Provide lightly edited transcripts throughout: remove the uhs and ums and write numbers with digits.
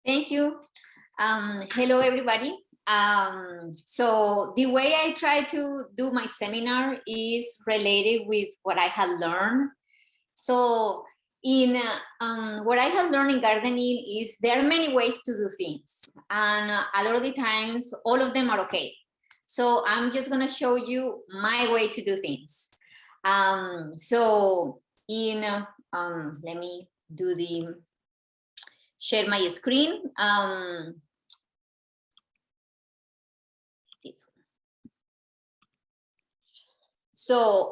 Thank you. Hello, everybody. So the way I try to do my seminar is related with what I had learned. So in what I have learned in gardening is there are many ways to do things. And a lot of the times, all of them are okay. So I'm just gonna show you my way to do things. So let me do the share my screen. This one. So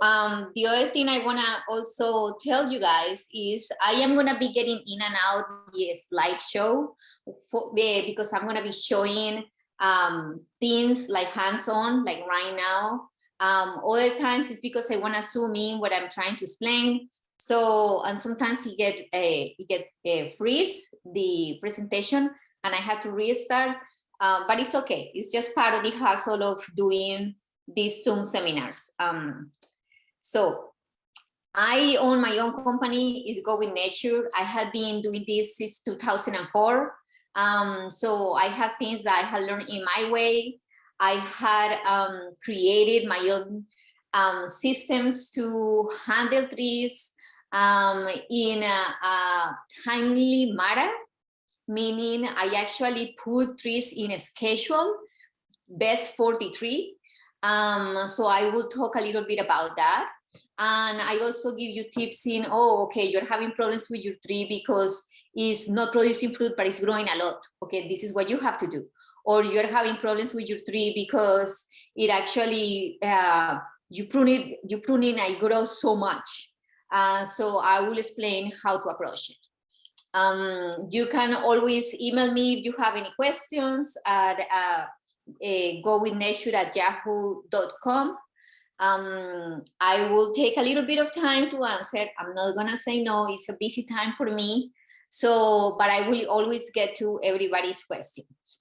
the other thing I want to also tell you guys is I am going to be getting in and out the slideshow because I'm going to be showing things like hands-on, like right now. Other times it's because I want to zoom in what I'm trying to explain. So, and sometimes you get freeze the presentation and I have to restart, but it's okay. It's just part of the hustle of doing these Zoom seminars. So I own my own company, is Go With Nature. I have been doing this since 2004. So I have things that I had learned in my way. I had created my own systems to handle trees in a timely manner, meaning I actually put trees in a schedule, best 43. So I will talk a little bit about that. And I also give you tips in, oh, okay, you're having problems with your tree because it's not producing fruit, but it's growing a lot. Okay, this is what you have to do. Or you're having problems with your tree because it actually, you prune it and it grows so much. So I will explain how to approach it. You can always email me if you have any questions at gowithnature@yahoo.com. I will take a little bit of time to answer. I'm not gonna say no, it's a busy time for me. So, but I will always get to everybody's questions.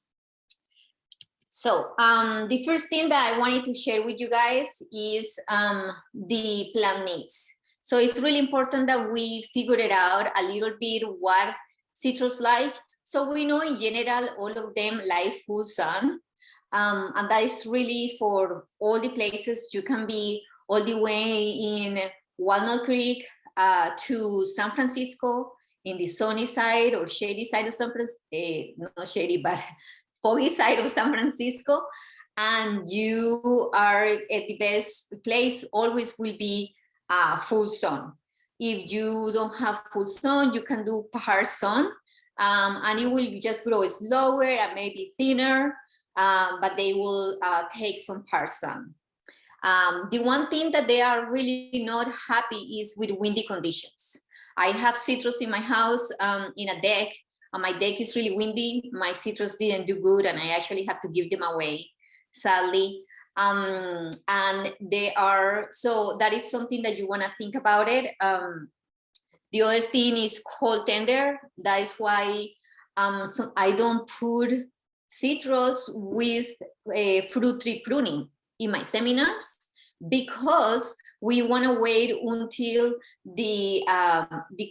So the first thing that I wanted to share with you guys is the plant needs. So it's really important that we figure it out a little bit what citrus like. So we know in general, all of them like full sun. And that is really for all the places. You can be all the way in Walnut Creek to San Francisco in the sunny side or shady side of San Francisco, not shady, but foggy side of San Francisco. And you are at the best place, always will be full sun. If you don't have full sun, you can do part sun, and it will just grow slower and maybe thinner. But they will take some part sun. The one thing that they are really not happy is with windy conditions. I have citrus in my house in a deck, and my deck is really windy. My citrus didn't do good, and I actually have to give them away, sadly. And they are, so that is something that you want to think about it. The other thing is cold tender. That is why so I don't put citrus with fruit tree pruning in my seminars, because we want to wait until the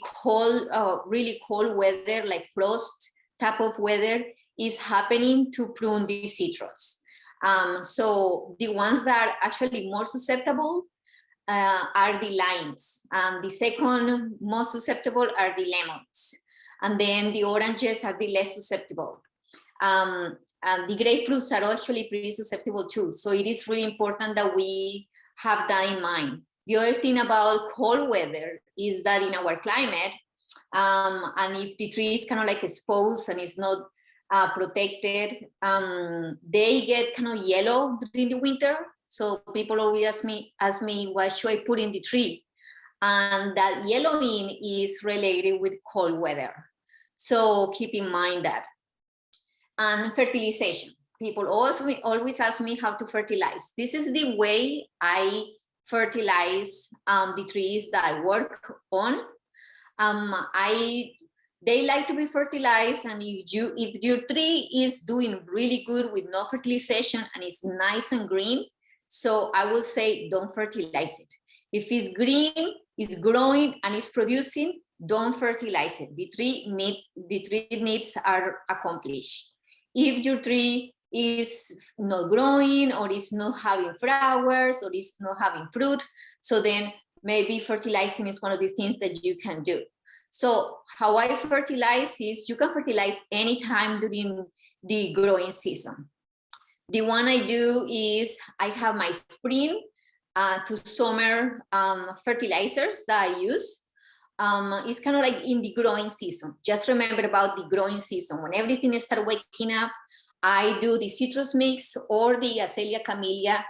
cold, really cold weather, like frost type of weather, is happening to prune the citrus. So the ones that are actually more susceptible are the limes, and the second most susceptible are the lemons, and then the oranges are the less susceptible. And the grapefruits are actually pretty susceptible too. So it is really important that we have that in mind. The other thing about cold weather is that in our climate, and if the tree is kind of like exposed and it's not protected, they get kind of yellow during the winter. So people always ask me, what should I put in the tree? And that yellowing is related with cold weather. So keep in mind that. And fertilization. People always ask me how to fertilize. This is the way I fertilize the trees that I work on. They like to be fertilized, and if your tree is doing really good with no fertilization and it's nice and green, so I will say don't fertilize it. If it's green, it's growing and it's producing, don't fertilize it. The three needs are accomplished. If your tree is not growing, or is not having flowers, or is not having fruit, so then maybe fertilizing is one of the things that you can do. So how I fertilize is, you can fertilize anytime during the growing season. The one I do is, I have my spring to summer fertilizers that I use. It's kind of like in the growing season. Just remember about the growing season. When everything starts waking up, I do the citrus mix or the Azalea camellia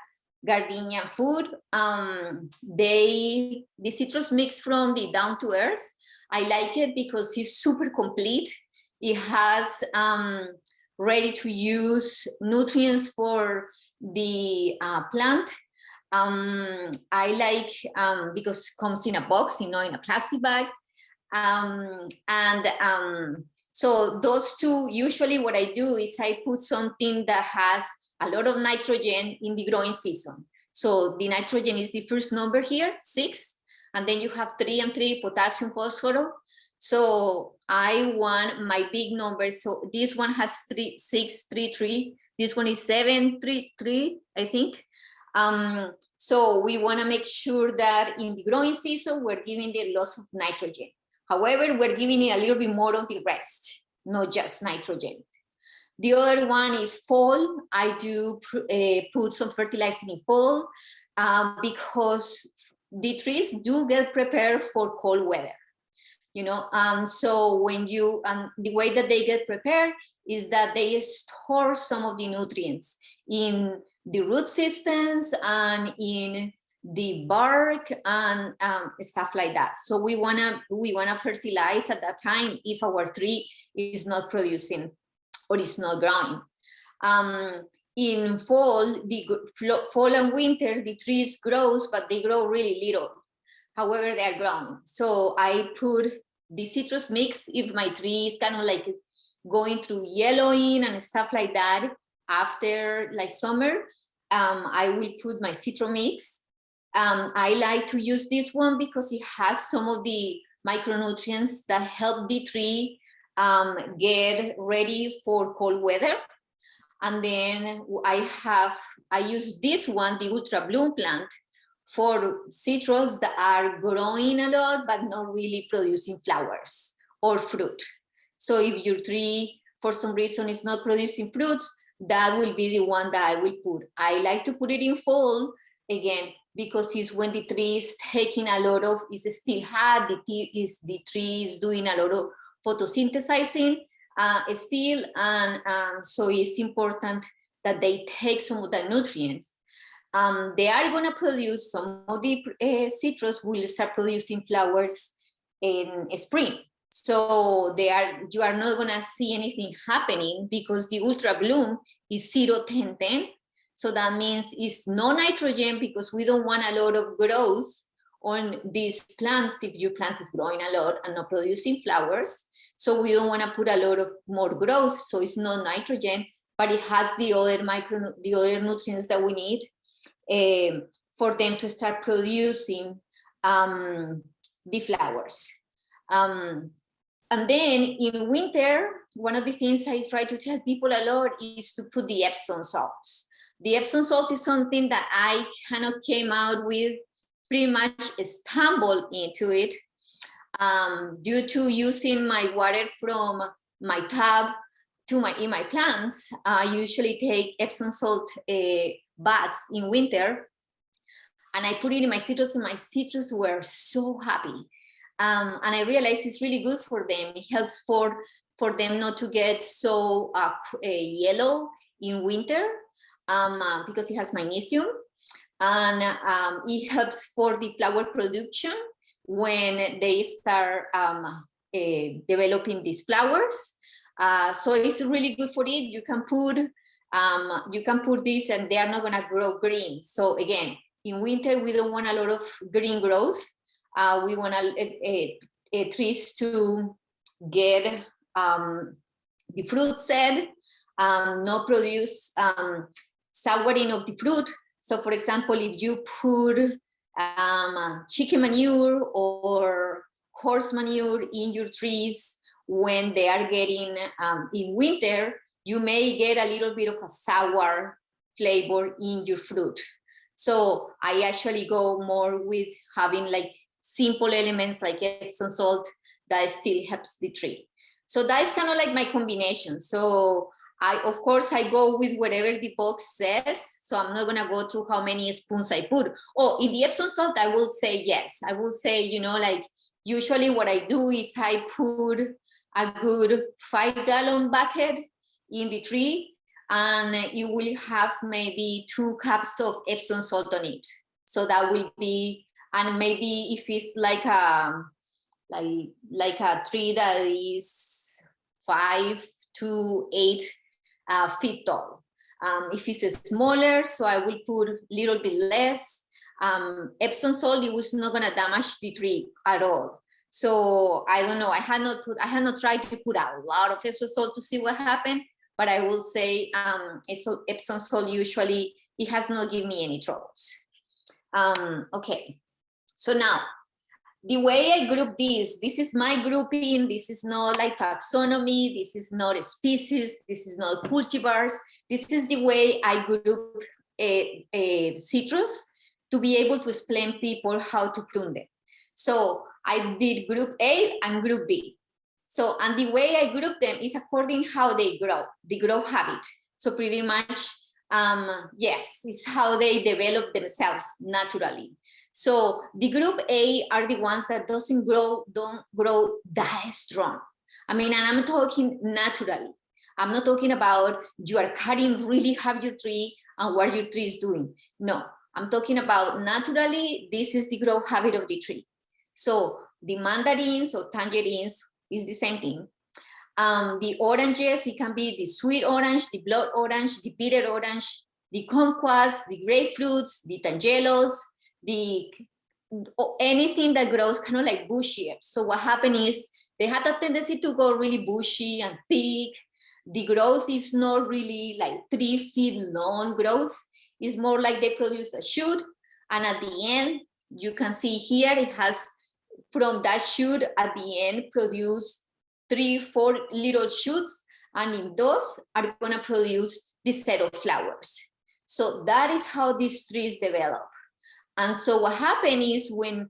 gardenia food. The citrus mix from the Down to Earth, I like it because it's super complete. It has ready to use nutrients for the plant. I like because it comes in a box, in a plastic bag. So those two, usually what I do is I put something that has a lot of nitrogen in the growing season. So the nitrogen is the first number here, 6, and then you have 3 and 3, potassium, phosphorus. So I want my big numbers. So this one has 3, 6, 3, 3. This one is 7, 3, 3, I think. So we want to make sure that in the growing season, we're giving the loss of nitrogen. However, we're giving it a little bit more of the rest, not just nitrogen. The other one is fall. I do put some fertilizer in fall because the trees do get prepared for cold weather. So when you, the way that they get prepared is that they store some of the nutrients in the root systems and in the bark and stuff like that. So we wanna fertilize at that time if our tree is not producing or is not growing. In fall, fall and winter, the trees grows, but they grow really little. However, they are growing. So I put the citrus mix if my tree is kind of like going through yellowing and stuff like that. After like summer, I will put my citrus mix. I like to use this one because it has some of the micronutrients that help the tree get ready for cold weather. And then I use this one, the Ultra Bloom plant, for citrus that are growing a lot but not really producing flowers or fruit. So if your tree for some reason is not producing fruits, that will be the one that I will put. I like to put it in fall again because it's when the tree is taking a lot of, it's still hot, the tree is doing a lot of photosynthesizing still, and so it's important that they take some of the nutrients. They are going to produce some of the citrus will start producing flowers in spring. So you are not going to see anything happening because the Ultra Bloom is 0, 10, 10. So that means it's no nitrogen because we don't want a lot of growth on these plants if your plant is growing a lot and not producing flowers. So we don't want to put a lot of more growth. So it's no nitrogen, but it has the other nutrients that we need for them to start producing the flowers. And then in winter, one of the things I try to tell people a lot is to put the Epsom salts. The Epsom salt is something that I kind of came out with, pretty much stumbled into it due to using my water from my tub in my plants. I usually take Epsom salt baths in winter, and I put it in my citrus, and my citrus were so happy. And I realized it's really good for them. It helps for them not to get so yellow in winter because it has magnesium. And it helps for the flower production when they start developing these flowers. So it's really good for it. You can put this and they are not gonna grow green. So again, in winter, we don't want a lot of green growth. We want trees to get the fruit set, not produce souring of the fruit. So for example, if you put chicken manure or horse manure in your trees when they are getting in winter, you may get a little bit of a sour flavor in your fruit. So I actually go more with having like simple elements like Epsom salt that still helps the tree. So that's kind of like my combination. So of course, I go with whatever the box says. So I'm not gonna go through how many spoons I put. Oh, in the Epsom salt, I will say yes. I will say, you know, like usually what I do is I put a good 5-gallon bucket in the tree, and you will have maybe 2 cups of Epsom salt on it. So that will be, and maybe if it's like a tree that is 5 to 8 feet tall. If it's smaller, so I will put a little bit less. Epsom salt, it was not gonna damage the tree at all. So I don't know, I had not tried to put a lot of Epsom salt to see what happened, but I will say Epsom salt usually, it has not given me any troubles. Okay, so now, the way I group this is my grouping. This is not like taxonomy. This is not a species. This is not cultivars. This is the way I group a citrus to be able to explain people how to prune them. So I did group A and group B. So, and the way I group them is according how they grow, the growth habit. So pretty much, yes, it's how they develop themselves naturally. So the group A are the ones that don't grow that strong. I mean, and I'm talking naturally. I'm not talking about you are cutting really hard your tree and what your tree is doing. No, I'm talking about naturally, this is the growth habit of the tree. So the mandarins or tangerines is the same thing. The oranges, it can be the sweet orange, the blood orange, the bitter orange, the kumquats, the grapefruits, the tangelos, anything that grows kind of like bushier. So what happened is they had a tendency to go really bushy and thick. The growth is not really like 3 feet long growth. It's more like they produce a shoot, and at the end, you can see here it has from that shoot at the end produce 3-4 little shoots, and in those are going to produce this set of flowers. So that is how these trees develop. And so what happened is when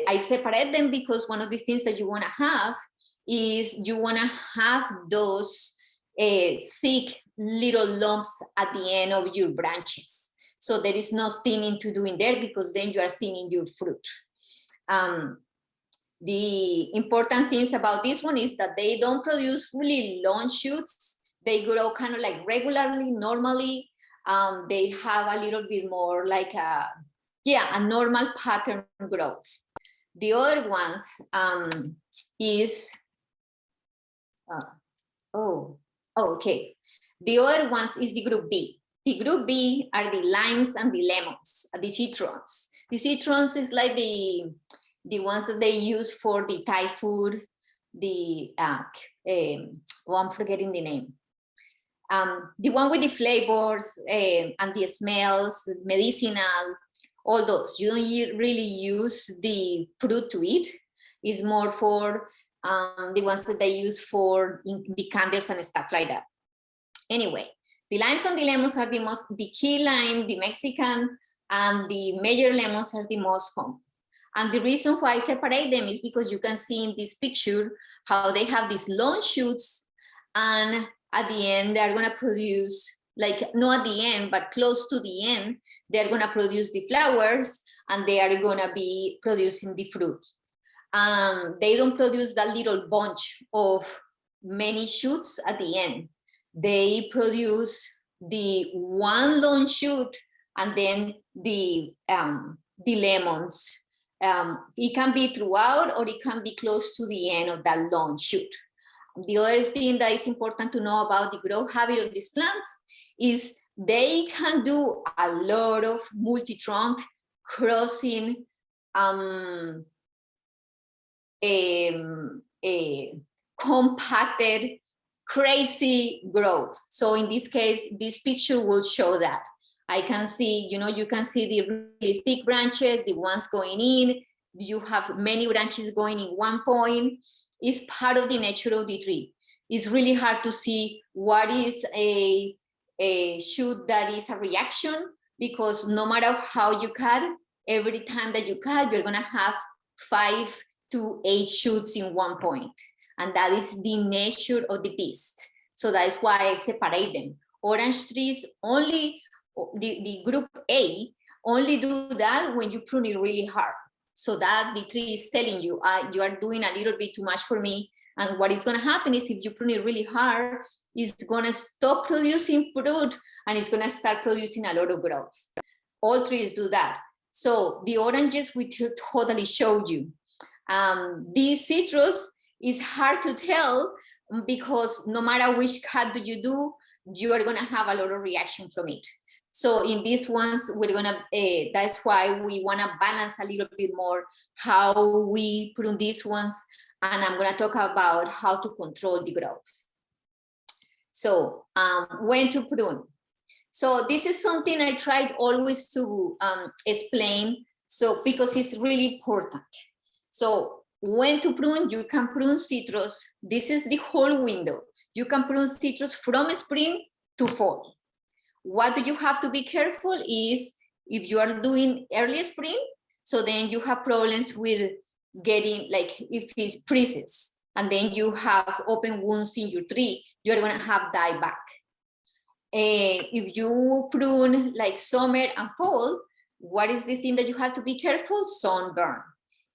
I separate them, because one of the things that you want to have is you want to have those thick little lumps at the end of your branches. So there is no thinning to do in there, because then you are thinning your fruit. The important things about this one is that they don't produce really long shoots. They grow kind of like regularly, normally. They have a little bit more like a normal pattern growth. The other ones is, okay. The other ones is the group B. The group B are the limes and the lemons, the citrons. The citrons is like the ones that they use for the Thai food, I'm forgetting the name. The one with the flavors and the smells, medicinal, all those. You don't really use the fruit to eat. It's more for the ones that they use for the candles and stuff like that. Anyway, the limes and the lemons are the key lime, the Mexican, and the major lemons are the most common. And the reason why I separate them is because you can see in this picture how they have these long shoots, and at the end, they're going to produce, like, not at the end, but close to the end, they're going to produce the flowers, and they are going to be producing the fruit. They don't produce that little bunch of many shoots at the end. They produce the one long shoot, and then the lemons. It can be throughout, or it can be close to the end of that long shoot. The other thing that is important to know about the growth habit of these plants is they can do a lot of multi-trunk crossing, compacted, crazy growth. So in this case, this picture will show that. I can see, you can see the really thick branches, the ones going in, you have many branches going in one point. It's part of the nature of the tree. It's really hard to see what is a shoot that is a reaction, because no matter how you cut, every time that you cut, you're gonna have 5 to 8 shoots in one point. And that is the nature of the beast. So that's why I separate them. Orange trees only, the group A, only do that when you prune it really hard. So that the tree is telling you, you are doing a little bit too much for me. And what is gonna happen is if you prune it really hard, it's gonna stop producing fruit and it's gonna start producing a lot of growth. All trees do that. So the oranges we totally showed you. These citrus is hard to tell because no matter which cut do, you are gonna have a lot of reaction from it. So in these ones, we're gonna, that's why we wanna balance a little bit more how we prune these ones. And I'm gonna talk about how to control the growth. So when to prune. So this is something I tried always to explain, so because it's really important. So when to prune, you can prune citrus. This is the whole window. You can prune citrus from spring to fall. What do you have to be careful is if you are doing early spring, so then you have problems with getting, like if it freezes and then you have open wounds in your tree, you're gonna have dieback. If you prune like summer and fall, what is the thing that you have to be careful? Sunburn.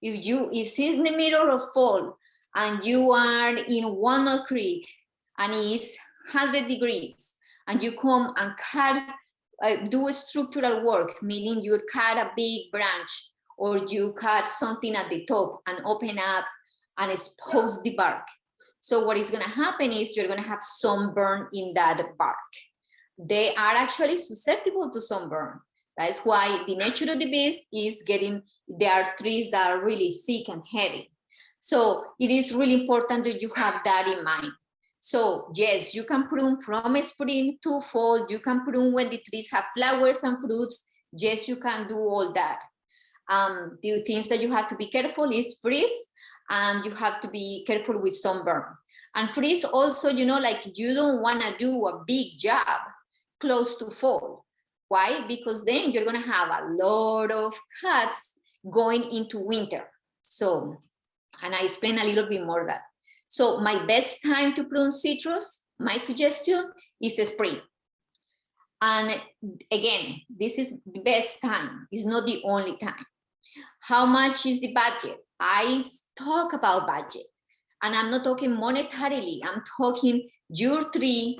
If it's in the middle of fall and you are in Walnut Creek and it's 100 degrees and you come and cut, do a structural work, meaning you cut a big branch or you cut something at the top and open up and expose the bark. So what is gonna happen is you're gonna have sunburn in that bark. They are actually susceptible to sunburn. That's why the nature of the beast is there are trees that are really thick and heavy. So it is really important that you have that in mind. So yes, you can prune from spring to fall. You can prune when the trees have flowers and fruits. Yes, you can do all that. The things that you have to be careful is freeze, and you have to be careful with sunburn. And freeze also, like you don't want to do a big job close to fall. Why? Because then you're going to have a lot of cuts going into winter. So, and I explain a little bit more of that. So my best time to prune citrus, my suggestion is spring. And again, this is the best time. It's not the only time. How much is the budget? I talk about budget, and I'm not talking monetarily. I'm talking your tree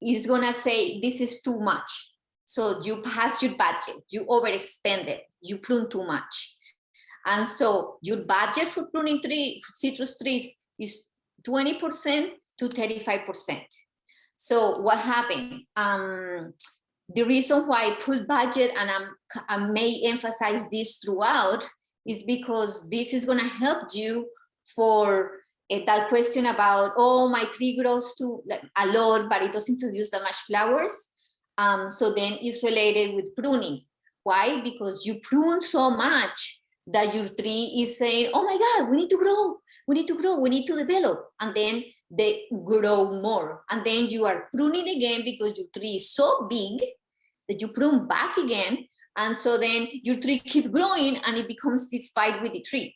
is gonna say this is too much. So you pass your budget, you overexpend it, you prune too much. And so your budget for pruning citrus trees is 20% to 35%. So what happened? The reason why I put budget, and I may emphasize this throughout, is because this is gonna help you for that question about, oh, my tree grows a lot, but it doesn't produce that much flowers. So then it's related with pruning. Why? Because you prune so much that your tree is saying, oh my God, we need to grow, we need to grow, we need to develop. And then they grow more. And then you are pruning again because your tree is so big that you prune back again. And so then your tree keeps growing and it becomes this fight with the tree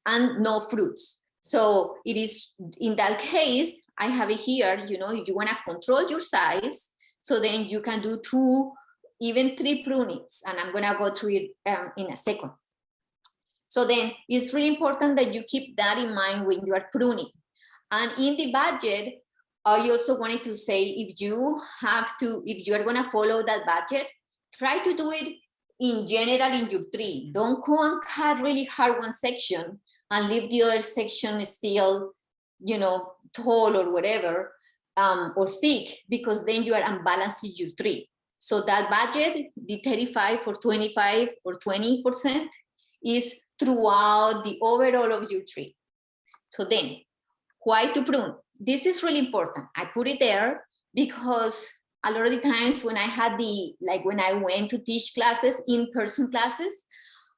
and no fruits. So it is, in that case, I have it here, if you want to control your size, so then you can do 2, even 3 prunings. And I'm going to go through it in a second. So then it's really important that you keep that in mind when you are pruning. And in the budget, I also wanted to say, if you are going to follow that budget, try to do it in general in your tree. Don't go and cut really hard one section and leave the other section still, tall or whatever, or thick, because then you are unbalancing your tree. So that budget, the 35 or 25 or 20%, is throughout the overall of your tree. So then, why to prune? This is really important. I put it there because a lot of the times when I had when I went to teach classes, in-person classes,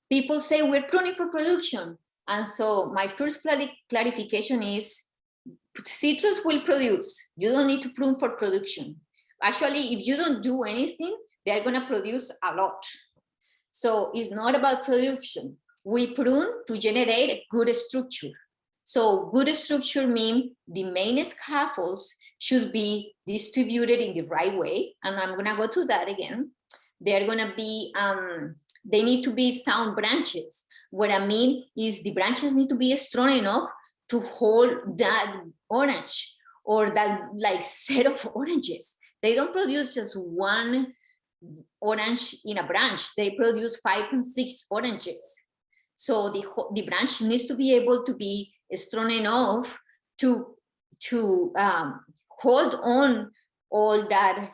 People say we're pruning for production. And so my first clarification is citrus will produce. You don't need to prune for production. Actually, if you don't do anything, they're going to produce a lot. So it's not about production. We prune to generate a good structure. So good structure means the main scaffolds should be distributed in the right way. And I'm going to go through that again. They're going to be, they need to be sound branches. What I mean is the branches need to be strong enough to hold that orange or that like set of oranges. They don't produce just one orange in a branch. They produce 5 and 6 oranges. So the branch needs to be able to be strong enough to hold on all that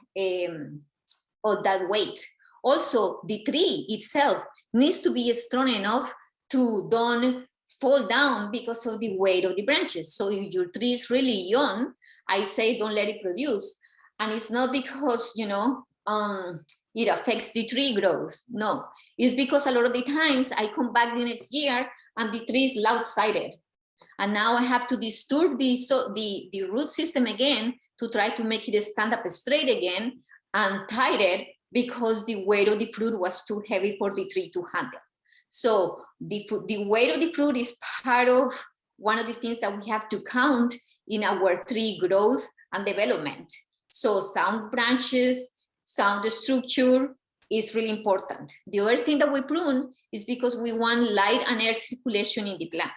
weight. Also, the tree itself needs to be strong enough to don't fall down because of the weight of the branches. So if your tree is really young, I say don't let it produce. And it's not because, you know, it affects the tree growth. No, it's because a lot of the times I come back the next year and the tree is loud-sided. And now I have to disturb the root system again to try to make it stand up straight again and tied it because the weight of the fruit was too heavy for the tree to handle. So the weight of the fruit is part of one of the things that we have to count in our tree growth and development. So sound branches, sound structure is really important. The other thing that we prune is because we want light and air circulation in the plant.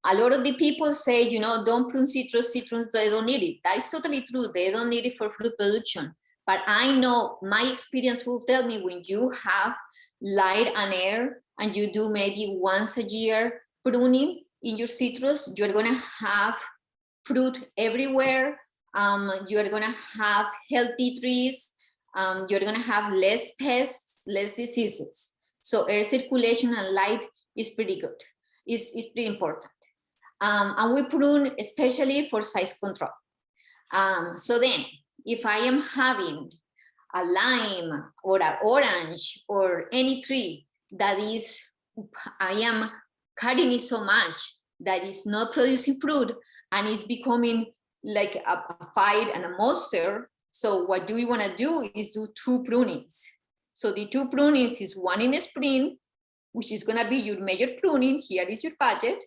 A lot of the people say, you know, don't prune citrus, they don't need it. That is totally true. They don't need it for fruit production. But I know my experience will tell me when you have light and air and you do maybe once a year pruning in your citrus, you're going to have fruit everywhere. You're going to have healthy trees. You're going to have less pests, less diseases. So air circulation and light is pretty good. It's pretty important. And we prune especially for size control. So then, if I am having a lime or an orange or any tree that is, I am cutting it so much that is not producing fruit and is becoming like a fight and a monster. So what do we want to do is do 2 prunings. So the 2 prunings is one in spring, which is going to be your major pruning. Here is your budget.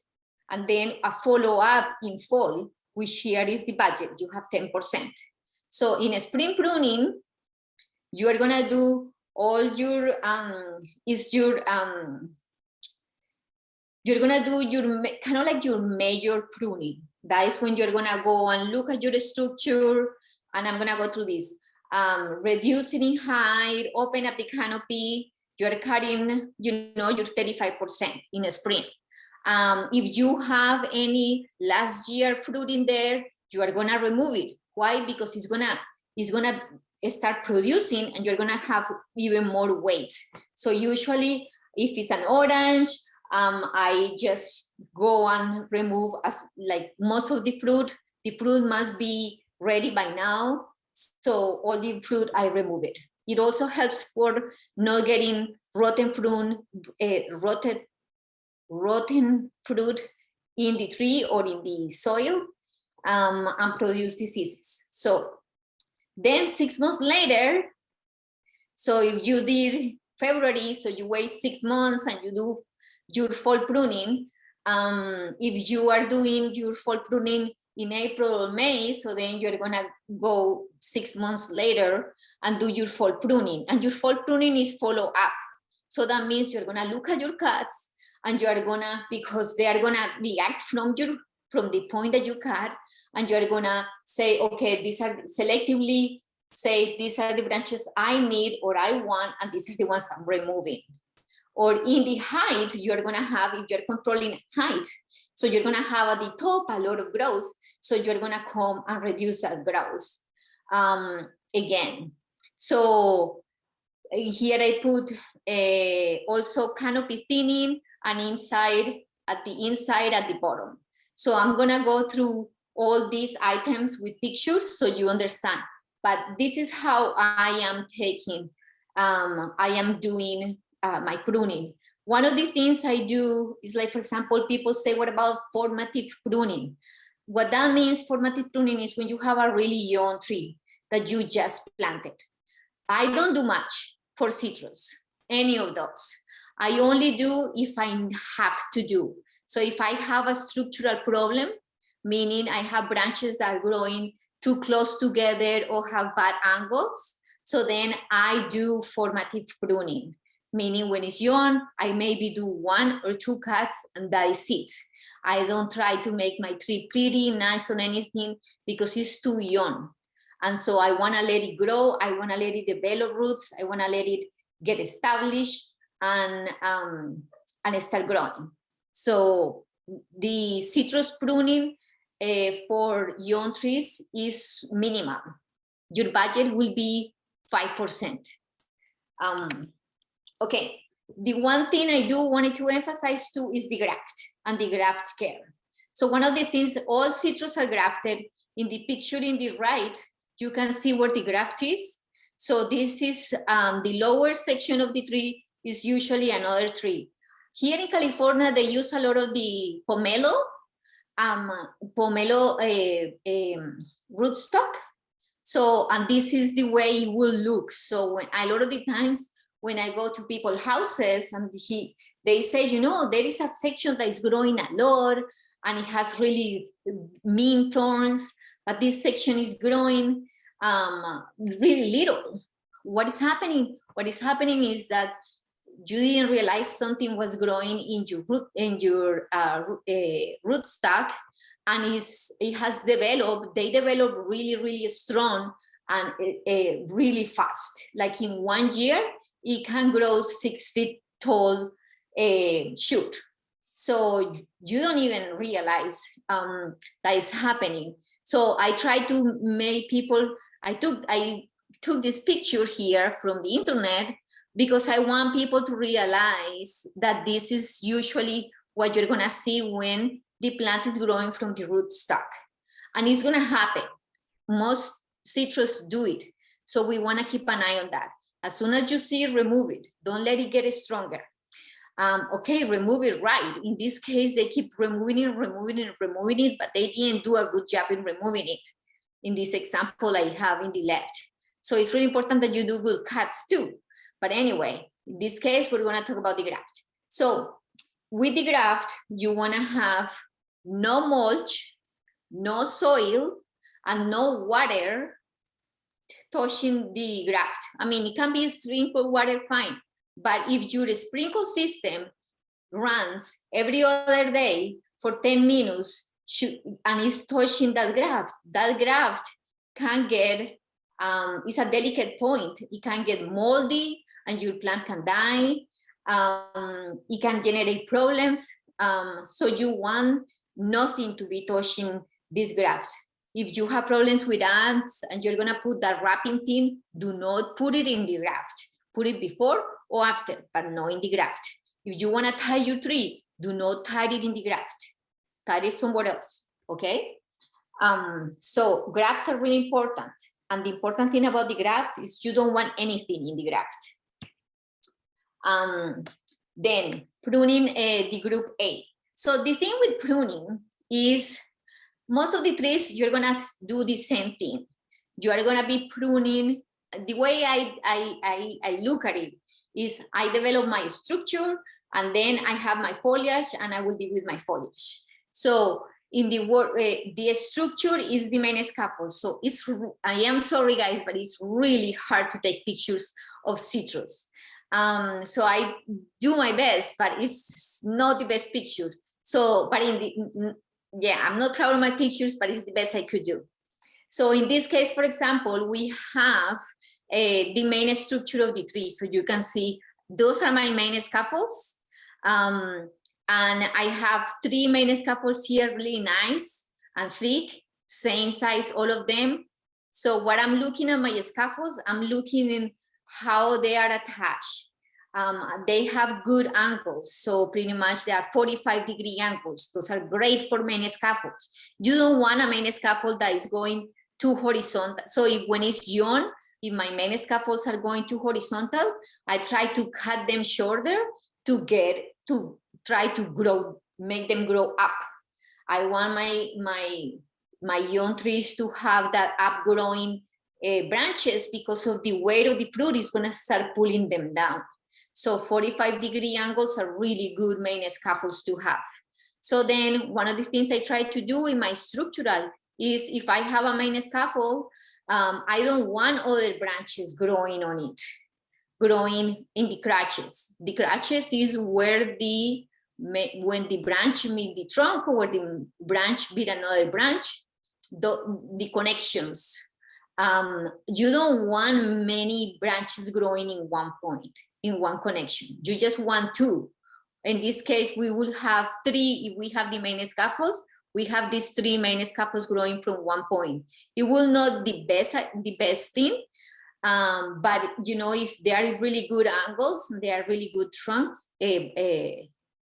And then a follow-up in fall, which here is the budget. You have 10%. So in a spring pruning, you are going to do all your, you're going to do your kind of like your major pruning. That is when you're going to go and look at your structure. And I'm going to go through this. Reducing in height, open up the canopy. You're cutting, you know, your 35% in a spring. If you have any last year fruit in there, you are going to remove it. Why? Because it's gonna start producing and you're gonna have even more weight. So usually if it's an orange, I just go and remove as like most of the fruit. The fruit must be ready by now. So all the fruit, I remove it. It also helps for not getting rotten fruit in the tree or in the soil and produce diseases. So then 6 months later, so if you did February, so you wait 6 months and you do your fall pruning. If you are doing your fall pruning in April or May, so then you're gonna go 6 months later and do your fall pruning. And your fall pruning is follow up. So that means you're gonna look at your cuts and you are gonna, because they are gonna react from the point that you cut, and you're gonna say, okay, these are selectively say, these are the branches I need or I want, and these are the ones I'm removing. Or in the height, you're gonna have, if you're controlling height, so you're gonna have at the top a lot of growth, so you're gonna come and reduce that growth again. So here I put also canopy thinning and inside at the bottom. So I'm gonna go through all these items with pictures so you understand. But this is how I am taking I am doing my pruning. One of the things I do is, like, for example, people say, what about formative pruning? What that means, formative pruning, is when you have a really young tree that you just planted. I don't do much for citrus, any of those. I only do if I have to do. So if I have a structural problem, meaning I have branches that are growing too close together or have bad angles, so then I do formative pruning, meaning when it's young, I maybe do 1 or 2 cuts and that is it. I don't try to make my tree pretty, nice or anything because it's too young. And so I want to let it grow. I want to let it develop roots. I want to let it get established and start growing. So the citrus pruning for young trees is minimal. Your budget will be 5%. Okay, the one thing I do wanted to emphasize too is the graft and the graft care. So one of the things, all citrus are grafted. In the picture in the right, you can see where the graft is. So this is the lower section of the tree is usually another tree. Here in California, they use a lot of the pomelo rootstock. So, and this is the way it will look. So when a lot of the times when I go to people's houses and they say, you know, there is a section that is growing a lot and it has really mean thorns, but this section is growing really little. What is happening? What is happening is that you didn't realize something was growing in your rootstock, and it has developed. They develop really, really strong and really fast. Like in 1 year, it can grow 6 feet tall shoot. So you don't even realize that is happening. So I try to make people. I took this picture here from the internet because I want people to realize that this is usually what you're gonna see when the plant is growing from the rootstock. And it's gonna happen. Most citrus do it. So we wanna keep an eye on that. As soon as you see it, remove it. Don't let it get stronger. Okay, remove it right. In this case, they keep removing it, but they didn't do a good job in removing it. In this example I have in the left. So it's really important that you do good cuts too. But anyway, in this case, we're gonna talk about the graft. So with the graft, you wanna have no mulch, no soil, and no water touching the graft. I mean, it can be sprinkled water, fine. But if your sprinkle system runs every other day for 10 minutes and is touching that graft can get, it's a delicate point. It can get moldy and your plant can die. It can generate problems. So you want nothing to be touching this graft. If you have problems with ants and you're gonna put that wrapping thing, do not put it in the graft. Put it before or after, but not in the graft. If you wanna tie your tree, do not tie it in the graft. Tie it somewhere else, okay? So grafts are really important. And the important thing about the graft is you don't want anything in the graft. Then pruning the group A. So the thing with pruning is most of the trees, you're gonna do the same thing. You are gonna be pruning. The way I look at it is I develop my structure and then I have my foliage and I will deal with my foliage. So in the work, the structure is the main scaffold. So it's, I am sorry guys, but it's really hard to take pictures of citrus. So I do my best, but it's not the best picture. So, but in the, yeah, I'm not proud of my pictures, but it's the best I could do. So in this case, for example, we have the main structure of the tree. So you can see those are my main scaffolds. And I have 3 main scaffolds here, really nice and thick, same size, all of them. So what I'm looking at my scaffolds, I'm looking in how they are attached. They have good angles. So pretty much they are 45-degree angles. Those are great for main scaffolds. You don't want a main scaffold that is going too horizontal. So if, when it's young, if my main scaffolds are going too horizontal, I try to cut them shorter to try to grow, make them grow up. I want my young trees to have that upgrowing branches, because of the weight of the fruit is going to start pulling them down. So 45-degree angles are really good main scaffolds to have. So then one of the things I try to do in my structural is, if I have a main scaffold, I don't want other branches growing on it, growing in the crotches. The crotches is where when the branch meet the trunk, or the branch meet another branch, the connections. You don't want many branches growing in one point, in one connection. You just want two. In this case, we will have three. If we have the main scaffolds, we have these three main scaffolds growing from one point. It will not the best thing, but you know, if they are really good angles, they are really good trunks,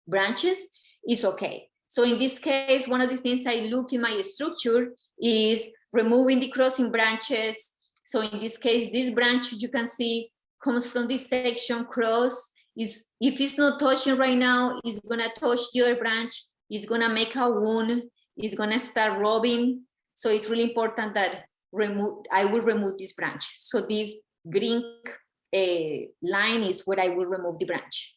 branches, it's okay. So in this case, one of the things I look in my structure is removing the crossing branches. So in this case, this branch, you can see, comes from this section, cross. If it's not touching right now, it's gonna touch the other branch, it's gonna make a wound, it's gonna start rubbing. So it's really important that I will remove this branch. So this green line is where I will remove the branch.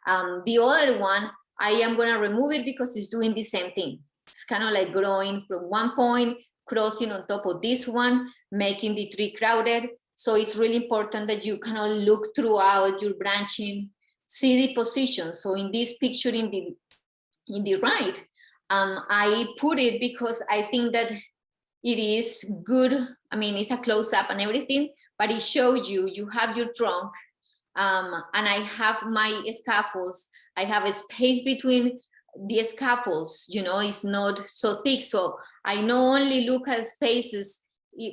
The other one, I am gonna remove it because it's doing the same thing. It's kind of like growing from one point, crossing on top of this one, making the tree crowded. So it's really important that you kind of look throughout your branching, see the position. So in this picture in the right, I put it because I think that it is good. I mean, it's a close-up and everything, but it shows you have your trunk, and I have my scaffolds. I have a space between the scaffolds, you know, it's not so thick. So I not only look at spaces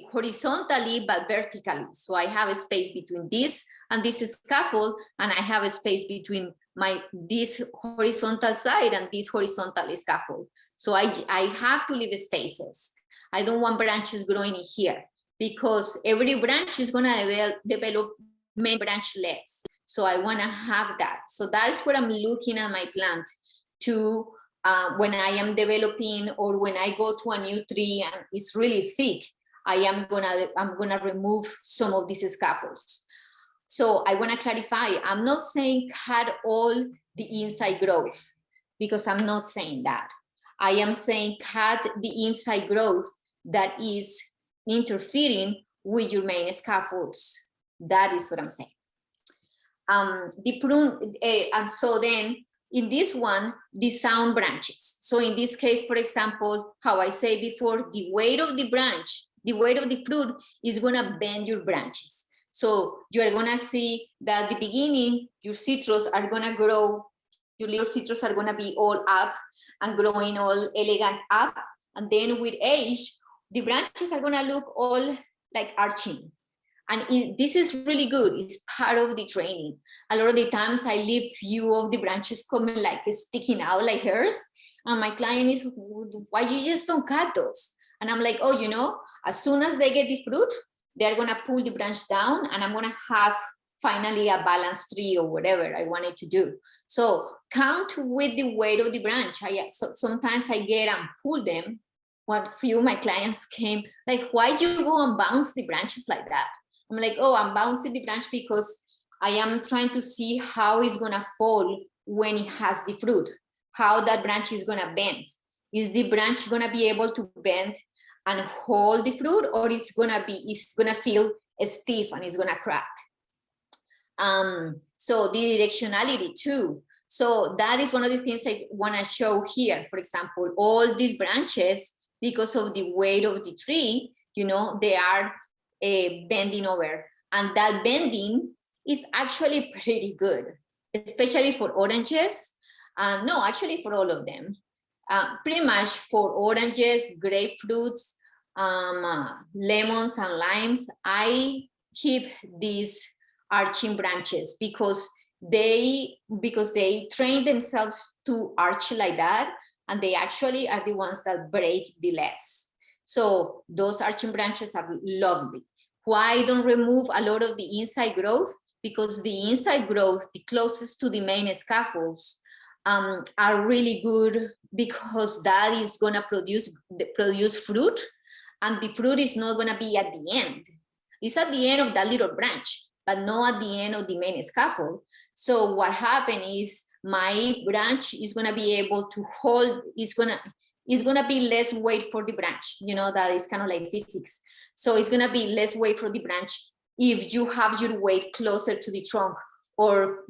horizontally, but vertically. So I have a space between this and this scaffold, and I have a space between this horizontal side and this horizontal scaffold. So I have to leave spaces. I don't want branches growing in here, because every branch is going to develop many branchlets. So I want to have that. So that's what I'm looking at my plant to when I am developing, or when I go to a new tree and it's really thick, I'm gonna remove some of these scaffolds. So I want to clarify, I'm not saying cut all the inside growth, because I'm not saying that. I am saying cut the inside growth that is interfering with your main scaffolds. That is what I'm saying. The prune, and so then in this one, the sound branches. So in this case, for example, how I say before, the weight of the branch, the weight of the fruit is gonna bend your branches. So you're gonna see that at the beginning, your citrus are gonna grow, your little citrus are gonna be all up and growing all elegant up. And then with age, the branches are gonna look all like arching. And this is really good. It's part of the training. A lot of the times I leave few of the branches coming like sticking out like hairs. And my client is, why you just don't cut those? And I'm like, oh, you know, as soon as they get the fruit, they're gonna pull the branch down, and I'm gonna have finally a balanced tree or whatever I wanted to do. So count with the weight of the branch. Sometimes I get and pull them. One few of my clients came like, why do you go and bounce the branches like that? I'm like, oh, I'm bouncing the branch because I am trying to see how it's gonna fall when it has the fruit, how that branch is gonna bend. Is the branch gonna be able to bend and hold the fruit, or it's gonna feel stiff and it's gonna crack? So the directionality too. So that is one of the things I wanna show here. For example, all these branches, because of the weight of the tree, you know, they are bending over, and that bending is actually pretty good, especially for oranges. No, actually for all of them. Pretty much for oranges, grapefruits, lemons and limes, I keep these arching branches because they train themselves to arch like that, and they actually are the ones that break the less. So those arching branches are lovely. Why I don't remove a lot of the inside growth? Because the inside growth, the closest to the main scaffolds, are really good, because that is gonna produce fruit, and the fruit is not gonna be at the end. It's at the end of that little branch, but not at the end of the main scaffold. So what happened is my branch is gonna be able to hold, it's gonna be less weight for the branch. You know, that is kind of like physics. So it's gonna be less weight for the branch if you have your weight closer to the trunk, or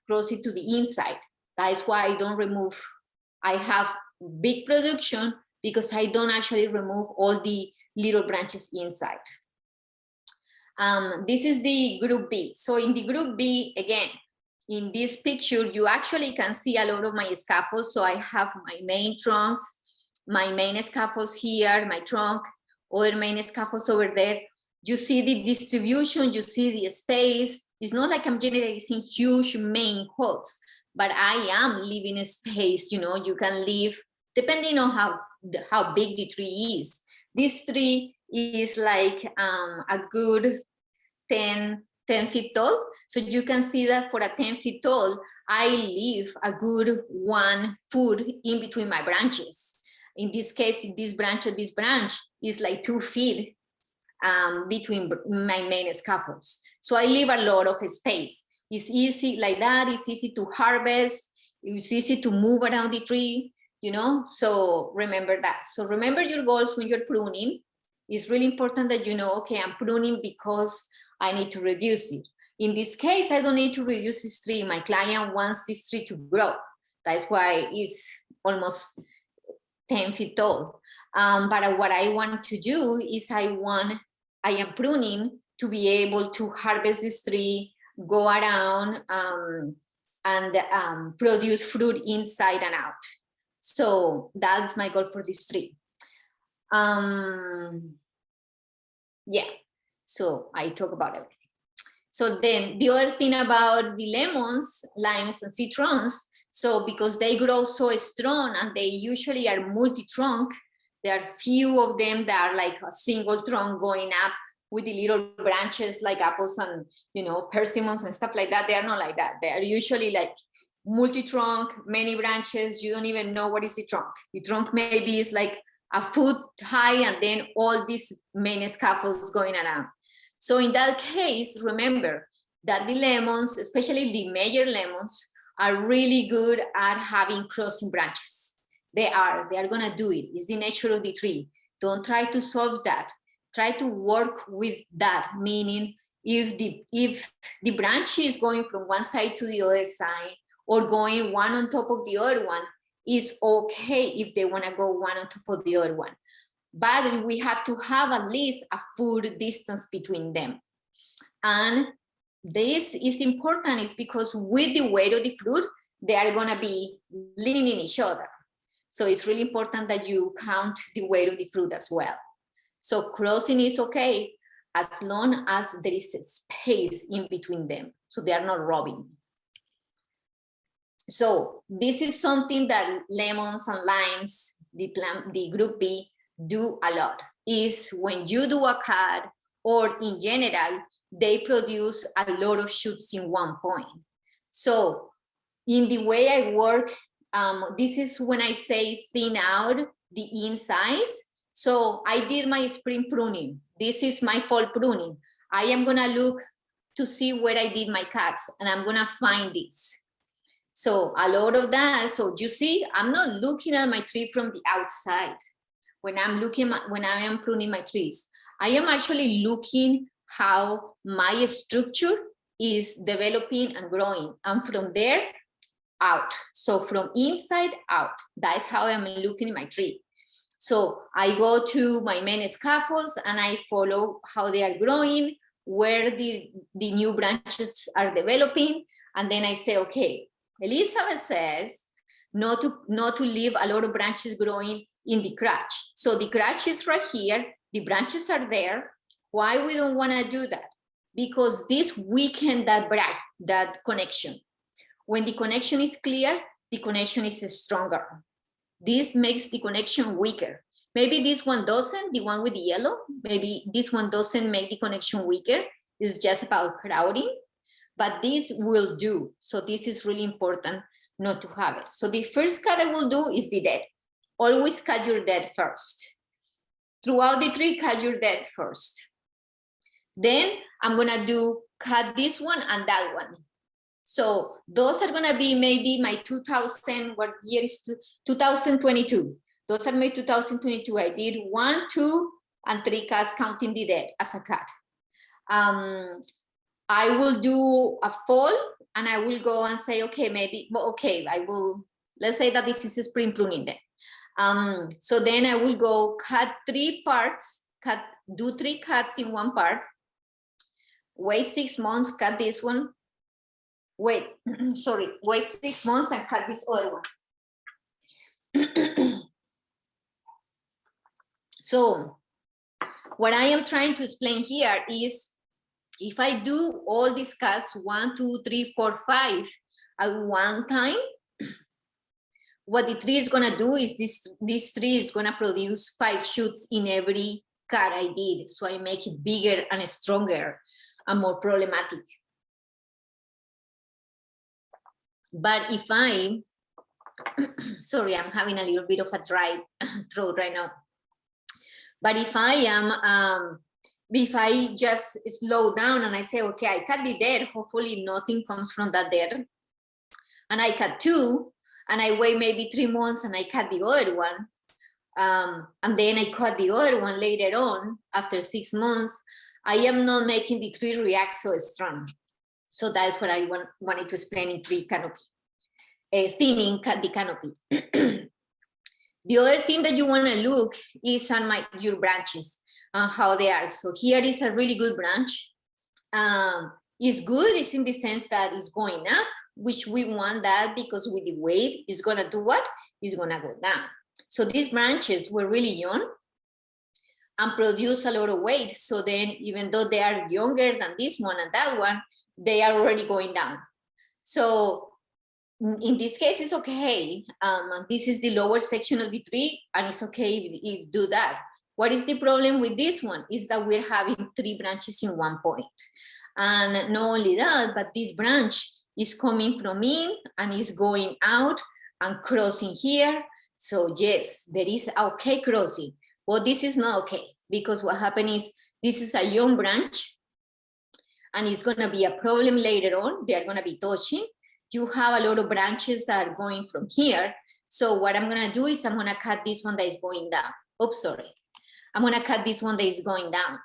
closer to the inside. That is why I don't remove. I have big production because I don't actually remove all the little branches inside. This is the group B. So in the group B, again, in this picture, you actually can see a lot of my scaffolds. So I have my main trunks, my main scaffolds here, my trunk, other main scaffolds over there. You see the distribution, you see the space. It's not like I'm generating huge main holes, but I am leaving a space. You know, you can leave, depending on how big the tree is. This tree is like a good 10 feet tall. So you can see that for a 10 feet tall, I leave a good 1 foot in between my branches. In this case, this branch is like 2 feet between my main scaffolds. So I leave a lot of space. It's easy like that. It's easy to harvest. It's easy to move around the tree, you know? So remember that. So remember your goals when you're pruning. It's really important that you know, okay, I'm pruning because I need to reduce it. In this case, I don't need to reduce this tree. My client wants this tree to grow. That's why it's almost 10 feet tall. But what I want to do is I am pruning to be able to harvest this tree, go around and produce fruit inside and out. So that's my goal for this tree. So I talk about everything. So then the other thing about the lemons, limes, and citrons, so because they grow so strong and they usually are multi-trunk, there are few of them that are like a single trunk going up with the little branches like apples and, you know, persimmons and stuff like that. They are not like that. They are usually like multi-trunk, many branches. You don't even know what is the trunk. The trunk maybe is like a foot high and then all these main scaffolds going around. So in that case, remember that the lemons, especially the major lemons, are really good at having crossing branches. They are gonna do it. It's the nature of the tree. Don't try to solve that. Try to work with that, meaning if the branch is going from one side to the other side or going one on top of the other one, it's okay if they wanna go one on top of the other one. But we have to have at least a foot distance between them. And this is important is because with the weight of the fruit, they are gonna be leaning in each other. So it's really important that you count the weight of the fruit as well. So crossing is okay as long as there is a space in between them, so they are not rubbing. So this is something that lemons and limes, the group B, do a lot, is when you do a cut or in general, they produce a lot of shoots in one point. So in the way I work, this is when I say thin out the insides. So I did my spring pruning. This is my fall pruning. I am gonna look to see where I did my cuts and I'm gonna find this. So a lot of that, so you see, I'm not looking at my tree from the outside. When I am pruning my trees, I am actually looking how my structure is developing and growing. And from there out. So from inside out, that's how I'm looking at my tree. So I go to my main scaffolds and I follow how they are growing, where the new branches are developing. And then I say, okay, Elizabeth says not to leave a lot of branches growing in the crotch. So the crotch is right here, the branches are there. Why we don't want to do that? Because this weakens that connection. When the connection is clear, the connection is stronger. This makes the connection weaker. Maybe this one doesn't, the one with the yellow, maybe this one doesn't make the connection weaker. It's just about crowding, but this will do. So this is really important not to have it. So the first cut I will do is the dead. Always cut your dead first. Throughout the tree, cut your dead first. Then I'm gonna cut this one and that one. So those are gonna be maybe my 2000, what year is 2022. Those are my 2022. I did 1, 2, and 3 cuts counting the dead as a cut. I will do a fall and I will go and say, okay, maybe, well, okay, I will, let's say that this is a spring pruning then. So then I will go cut 3 parts, do 3 cuts in one part, wait 6 months, cut this one, wait 6 months and cut this other one. So what I am trying to explain here is if I do all these cuts 1, 2, 3, 4, 5 at one time, what the tree is gonna do is this tree is gonna produce 5 shoots in every cut I did. So I make it bigger and stronger and more problematic. But if I, sorry, I'm having a little bit of a dry throat right now. But if I just slow down and I say, okay, I cut the dead, hopefully nothing comes from that dead. And I cut 2, and I wait maybe 3 months and I cut the other one. And then I cut the other one later on, after 6 months, I am not making the tree react so strong. So that's what I wanted to explain in tree canopy. Thinning the canopy. The other thing that you want to look is on your branches, how they are. So here is a really good branch. It's good, it's in the sense that it's going up, which we want that because with the weight, it's going to do what? It's going to go down. So these branches were really young and produce a lot of weight. So then even though they are younger than this one and that one, they are already going down. So in this case, it's okay. This is the lower section of the tree, and it's okay if you do that. What is the problem with this one is that we're having 3 branches in one point. And not only that, but this branch is coming from in and is going out and crossing here. So yes, there is okay crossing. Well, this is not okay because what happened is this is a young branch and it's going to be a problem later on. They are going to be touching. You have a lot of branches that are going from here. So what I'm going to do is I'm going to cut this one that is going down. Oops, sorry. I'm going to cut this one that is going down.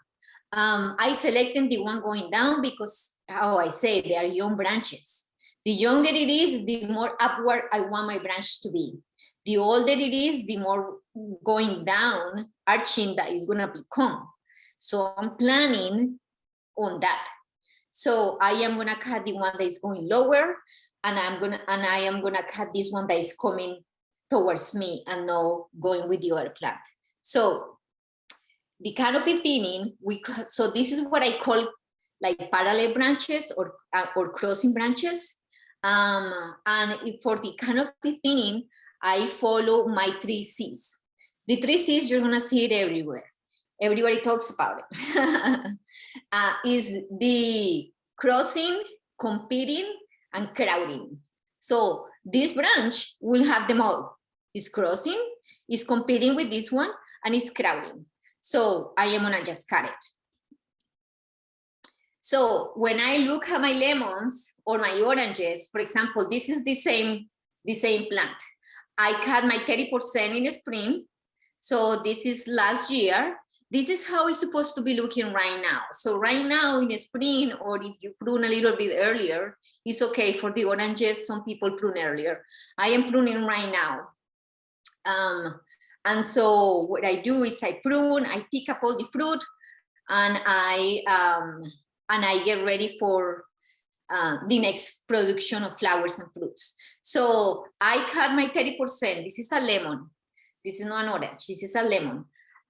I selected the one going down because, how I say, they are young branches. The younger it is, the more upward I want my branch to be. The older it is, the more going down, arching that is going to become. So I'm planning on that. So I am going to cut the one that is going lower, and I am gonna cut this one that is coming towards me and not going with the other plant. So the canopy thinning, so this is what I call like parallel branches or crossing branches. And for the canopy thinning, I follow my 3 C's. The 3 C's, you're gonna see it everywhere. Everybody talks about it. Is the crossing, competing, and crowding. So this branch will have them all. It's crossing, it's competing with this one, and it's crowding. So I am gonna just cut it. So when I look at my lemons or my oranges, for example, this is the same plant. I cut my 30% in the spring. So this is last year. This is how it's supposed to be looking right now. So right now in the spring, or if you prune a little bit earlier, it's okay. For the oranges, some people prune earlier. I am pruning right now. And so what I do is I prune, I pick up all the fruit, and I get ready for the next production of flowers and fruits. So I cut my 30%. This is a lemon. This is not an orange. This is a lemon.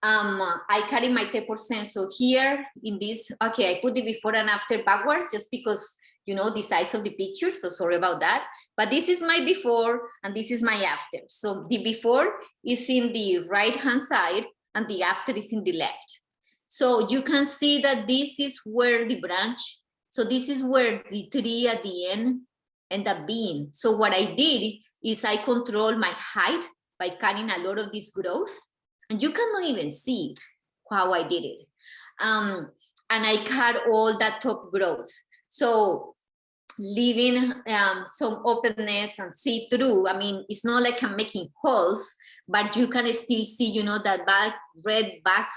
I cut in my 10%. So here in this, okay, I put the before and after backwards just because, you know, the size of the picture. So sorry about that. But this is my before and this is my after. So the before is in the right-hand side and the after is in the left. So you can see that this is where the branch, so this is where the tree at the end end up being. So what I did is I control my height by cutting a lot of this growth, and you cannot even see it, how I did it. And I cut all that top growth. So leaving some openness and see through. I mean, it's not like I'm making holes, but you can still see, you know, that back red back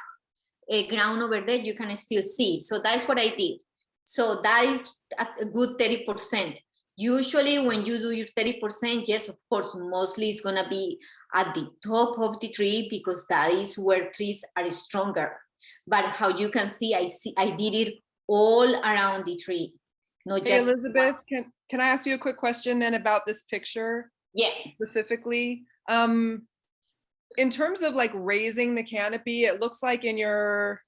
ground over there, you can still see it. So that's what I did. So that is a good 30%. Usually when you do your 30%, yes, of course, mostly it's gonna be at the top of the tree because that is where trees are stronger. But how you can see, I did it all around the tree. Not Hey, just Elizabeth, can I ask you a quick question then about this picture? Yeah. Specifically, in terms of like raising the canopy, it looks like in your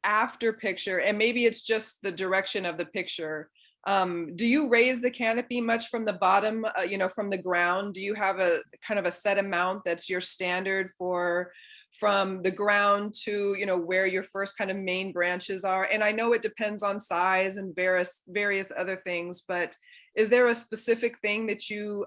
after picture, and maybe it's just the direction of the picture. Do you raise the canopy much from the bottom, you know, from the ground? Do you have a kind of a set amount that's your standard for from the ground to, you know, where your first kind of main branches are? And I know it depends on size and various other things, but is there a specific thing that you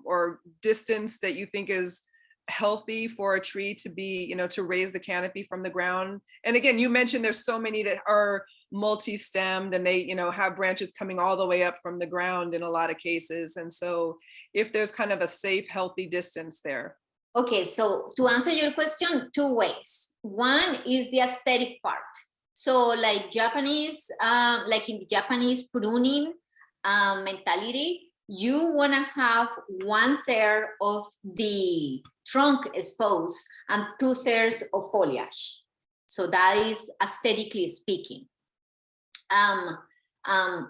or distance that you think is healthy for a tree to be, you know, to raise the canopy from the ground? And again, you mentioned there's so many that are multi-stemmed and they, you know, have branches coming all the way up from the ground in a lot of cases. And so if there's kind of a safe, healthy distance there. Okay, so to answer your question, two ways. One is the aesthetic part. So like Japanese, like in the Japanese pruning mentality, you want to have 1/3 of the trunk exposed and 2/3 of foliage. So that is aesthetically speaking.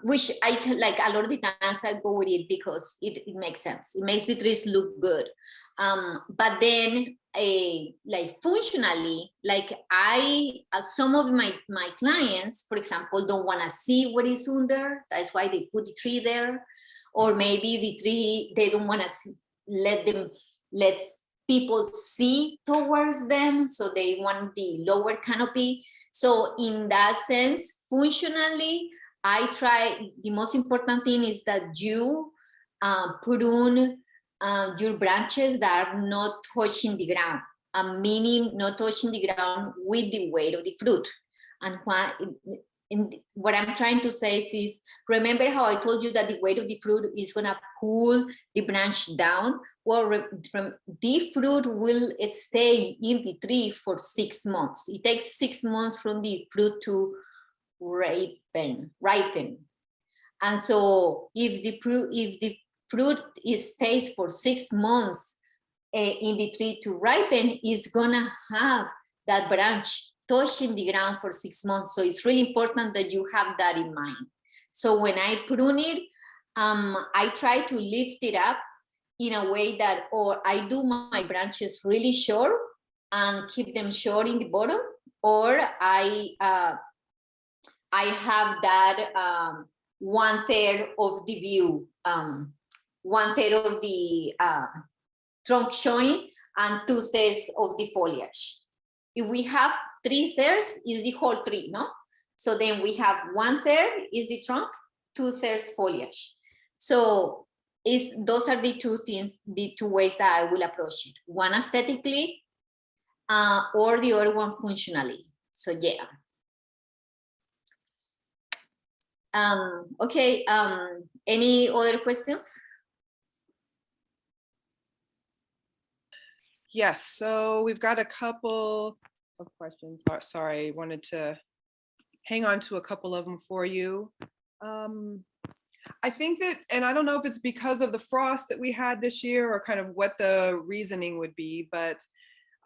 Which I can, like a lot of the times I go with it because it makes sense. It makes the trees look good. But then like functionally, like some of my clients, for example, don't want to see what is under. That's why they put the tree there. Or maybe the tree, they don't want to let people see towards them. So they want the lower canopy. So in that sense, functionally, I try, the most important thing is that you prune your branches that are not touching the ground, meaning not touching the ground with the weight of the fruit. And what I'm trying to say is, remember how I told you that the weight of the fruit is gonna pull the branch down? Well, the fruit will stay in the tree for 6 months. It takes 6 months from the fruit to ripen. And so if the fruit stays for 6 months in the tree to ripen, it's gonna have that branch touching the ground for 6 months. So it's really important that you have that in mind. So when I prune it, I try to lift it up in a way that, or I do my branches really short and keep them short in the bottom, or I have that 1/3 of the view, 1/3 of the trunk showing and 2/3 of the foliage. If we have 3/3 is the whole tree, no? So then we have 1/3 is the trunk, 2/3 foliage. So those are the two things, the two ways that I will approach it. One aesthetically, or the other one functionally. So yeah. Okay, any other questions? Yes, so we've got a couple of questions. Sorry, I wanted to hang on to a couple of them for you. I think that, and I don't know if it's because of the frost that we had this year or kind of what the reasoning would be, but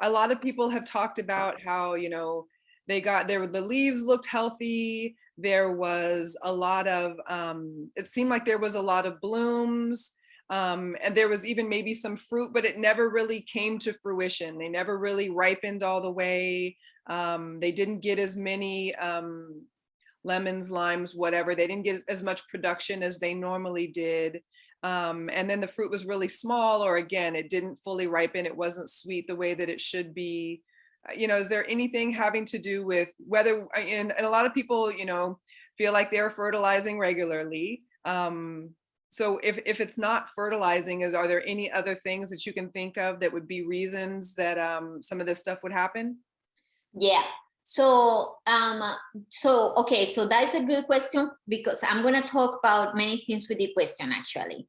a lot of people have talked about how, you know, the leaves looked healthy. There was a lot of, it seemed like there was a lot of blooms, and there was even maybe some fruit, but it never really came to fruition. They never really ripened all the way. They didn't get as many lemons, limes, whatever. They didn't get as much production as they normally did. and then the fruit was really small, or again, it didn't fully ripen, it wasn't sweet the way that it should be. You know, is there anything having to do with whether, and a lot of people, you know, feel like they're fertilizing regularly. So if it's not fertilizing, are there any other things that you can think of that would be reasons that some of this stuff would happen? Yeah. So, okay, so that's a good question, because I'm going to talk about many things with the question, actually.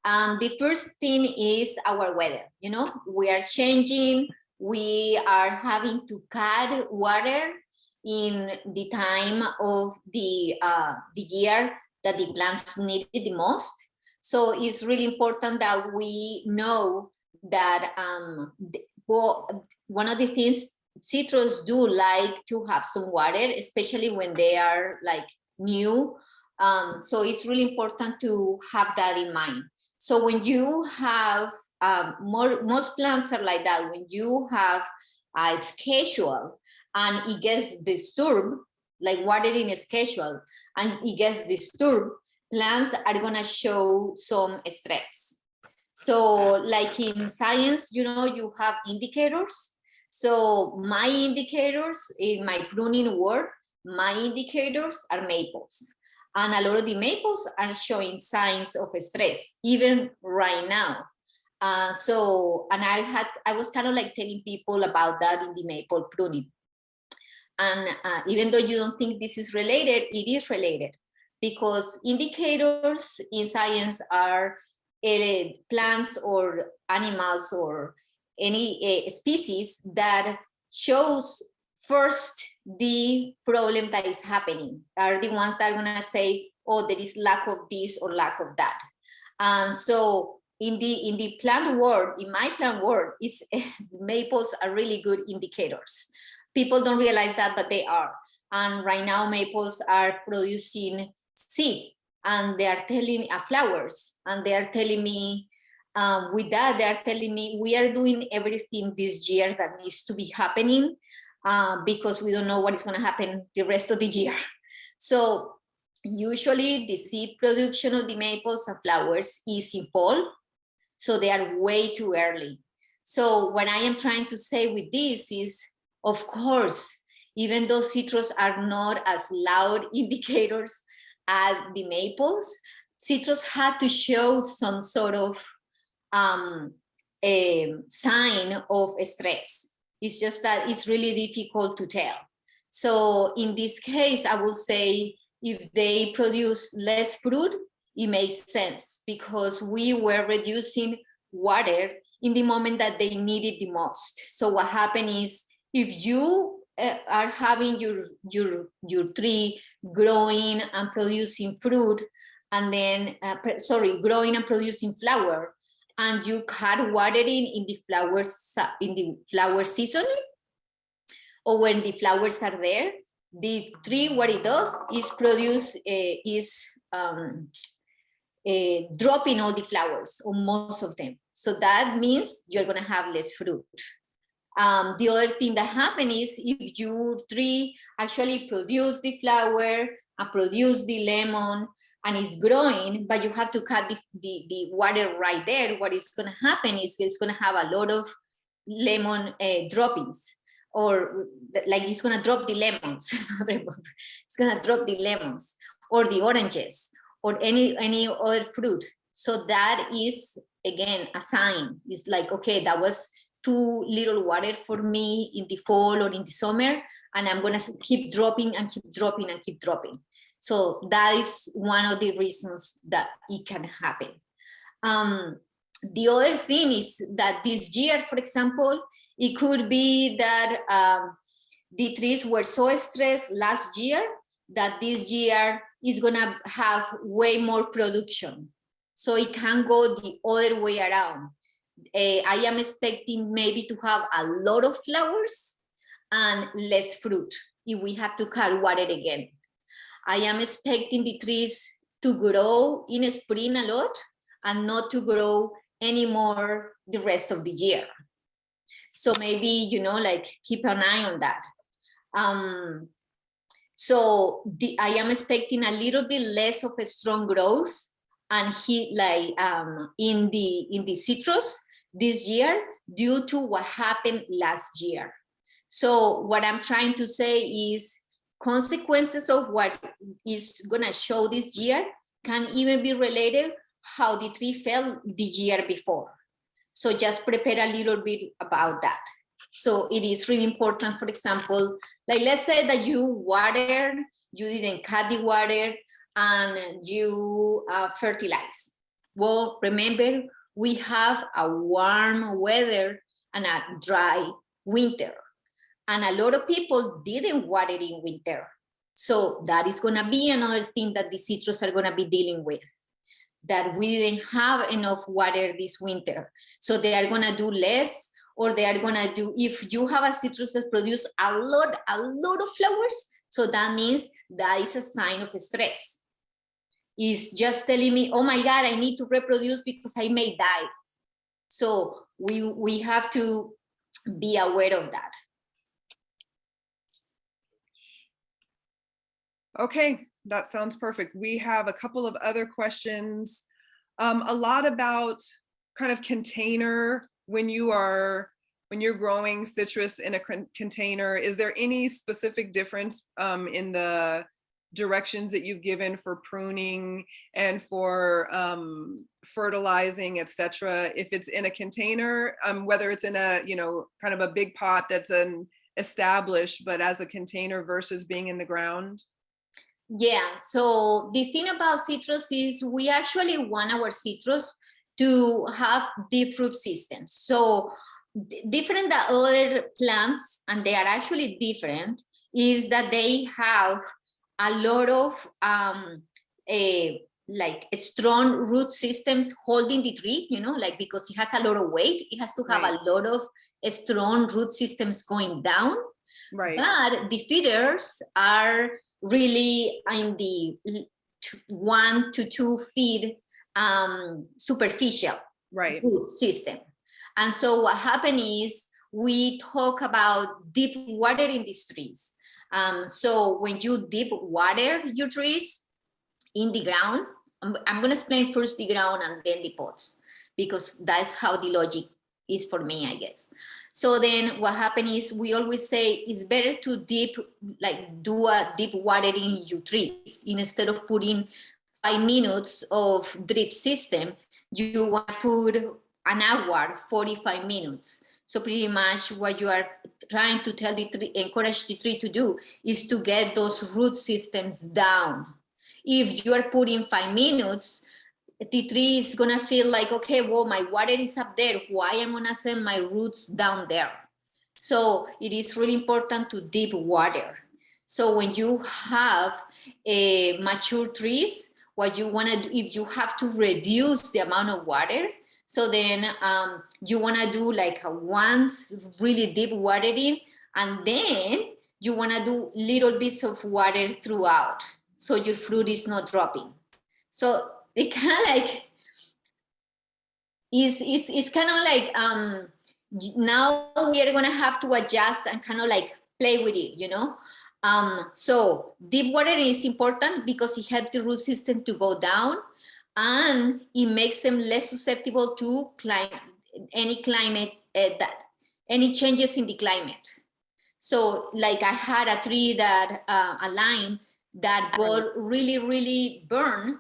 The first thing is our weather. You know, we are changing. We are having to cut water in the time of the year that the plants need it the most. So it's really important that we know that one of the things citrus do like to have some water, especially when they are like new. So it's really important to have that in mind. So when you have most plants are like that. When you have a schedule and it gets disturbed, like watering a schedule, and it gets disturbed, plants are gonna show some stress. So like in science, you know, you have indicators. So my indicators in my pruning work, my indicators are maples. And a lot of the maples are showing signs of stress, even right now. And I was kind of like telling people about that in the maple pruning. And even though you don't think this is related, it is related, because indicators in science are plants or animals or any species that shows first the problem that is happening, are the ones that are gonna say, oh, there is lack of this or lack of that. And so in the plant world, in my plant world, maples are really good indicators. People don't realize that, but they are. And right now maples are producing seeds, and they are telling me flowers, and they are telling me with that, they are telling me we are doing everything this year that needs to be happening, because we don't know what is going to happen the rest of the year. So usually the seed production of the maples and flowers is in fall, so they are way too early. So what I am trying to say with this is, of course, even though citrus are not as loud indicators as the maples, citrus had to show some sort of a sign of stress. It's just that it's really difficult to tell. So in this case, I will say if they produce less fruit, it makes sense, because we were reducing water in the moment that they need it the most. So what happened is, if you are having your tree growing and producing fruit, and then growing and producing flower, and you cut watering in the flower season, or when the flowers are there, the tree, what it does is produce dropping all the flowers, or most of them. So that means you're going to have less fruit. The other thing that happens is, if your tree actually produce the flower and produce the lemon and it's growing, but you have to cut the water right there, what is going to happen is it's going to have a lot of lemon droppings, or like it's going to drop the lemons. It's going to drop the lemons or the oranges or any other fruit. So that is, again, a sign. It's like, okay, that was too little water for me in the fall or in the summer, and I'm going to keep dropping and keep dropping and keep dropping. So that is one of the reasons that it can happen. The other thing is that this year, for example, it could be that the trees were so stressed last year that this year is going to have way more production. So it can go the other way around. I am expecting maybe to have a lot of flowers and less fruit if we have to cut water again. I am expecting the trees to grow in spring a lot and not to grow anymore the rest of the year. So maybe, you know, like keep an eye on that. So I am expecting a little bit less of a strong growth and hit like in the citrus this year due to what happened last year. So what I'm trying to say is consequences of what is gonna show this year can even be related how the tree fell the year before. So just prepare a little bit about that. So it is really important, for example, like let's say that you water, you didn't cut the water, and you fertilize. Well, remember, we have a warm weather and a dry winter. And a lot of people didn't water in winter. So that is gonna be another thing that the citrus are gonna be dealing with, that we didn't have enough water this winter. So they are gonna do less, or they are gonna do, if you have a citrus that produces a lot of flowers, so that means that is a sign of stress. It's just telling me, oh my God, I need to reproduce because I may die. So we have to be aware of that. Okay, that sounds perfect. We have a couple of other questions. A lot about kind of container when you're growing citrus in a container. Is there any specific difference in the directions that you've given for pruning and for fertilizing, etc.? If it's in a container, whether it's in a, kind of a big pot that's an established, but as a container versus being in the ground? Yeah, so the thing about citrus is we actually want our citrus to have deep root systems. So different than other plants, and they are actually different, is that they have a lot of like strong root systems holding the tree, like because it has a lot of weight, it has to have a lot of strong root systems going down. Right. But the feeders are really in the 1 to 2 feet superficial root system. And so what happened is we talk about deep water in these trees. So when you deep water your trees in the ground, I'm going to explain first the ground and then the pots, because that's how the logic is for me, I guess. So then what happened is we always say it's better to do a deep watering in your trees. Instead of putting 5 minutes of drip system, you want to put an hour, 45 minutes. So pretty much what you are trying to tell the tree, encourage the tree to do, is to get those root systems down. If you are putting 5 minutes, the tree is gonna feel like, okay, well, my water is up there, why am I gonna send my roots down there? So it is really important to deep water. So when you have mature trees, what you wanna do, if you have to reduce the amount of water, so then you wanna do like a once really deep watering, and then you wanna do little bits of water throughout, so your fruit is not dropping. So it kind of like it's kind of like now we are gonna have to adjust and kind of like play with it, so deep watering is important because it helps the root system to go down, and it makes them less susceptible to any changes in the climate. So like I had a tree that a lime that got really burned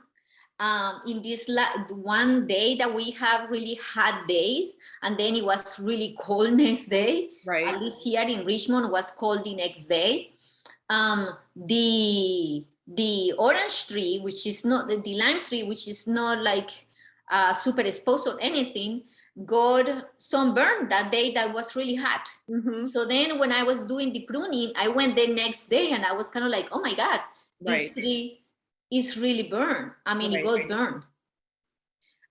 in this one day that we have really hot days, and then it was really cold next day. At least here in Richmond, it was cold the next day. The orange tree, which is not the lime tree, which is not like super exposed or anything, got sunburned that day that was really hot. So then when I was doing the pruning, I went the next day and I was kind of like, oh my God, this tree is really burned. I mean, it got burned.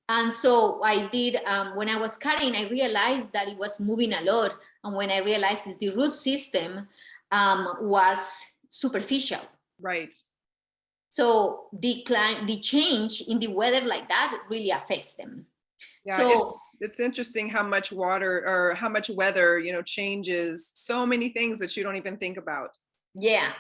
And so I did, when I was cutting, I realized that it was moving a lot. And when I realized is the root system was superficial. So the change in the weather like that really affects them. Yeah, so it's interesting how much water or how much weather, changes so many things that you don't even think about. Yeah.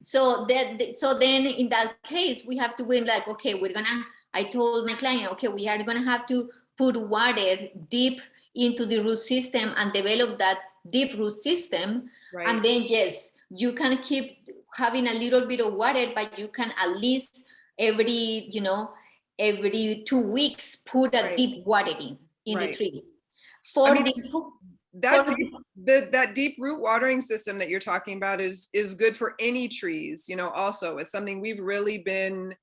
So then in that case, we have to win like, okay, we're gonna I told my client, okay, we are gonna have to put water deep into the root system and develop that deep root system. Right. And then yes, you can keep having a little bit of water, but you can at least every 2 weeks put a Right. deep watering in Right. the tree. That deep root watering system that you're talking about is good for any trees, you know. Also, it's something we've really been,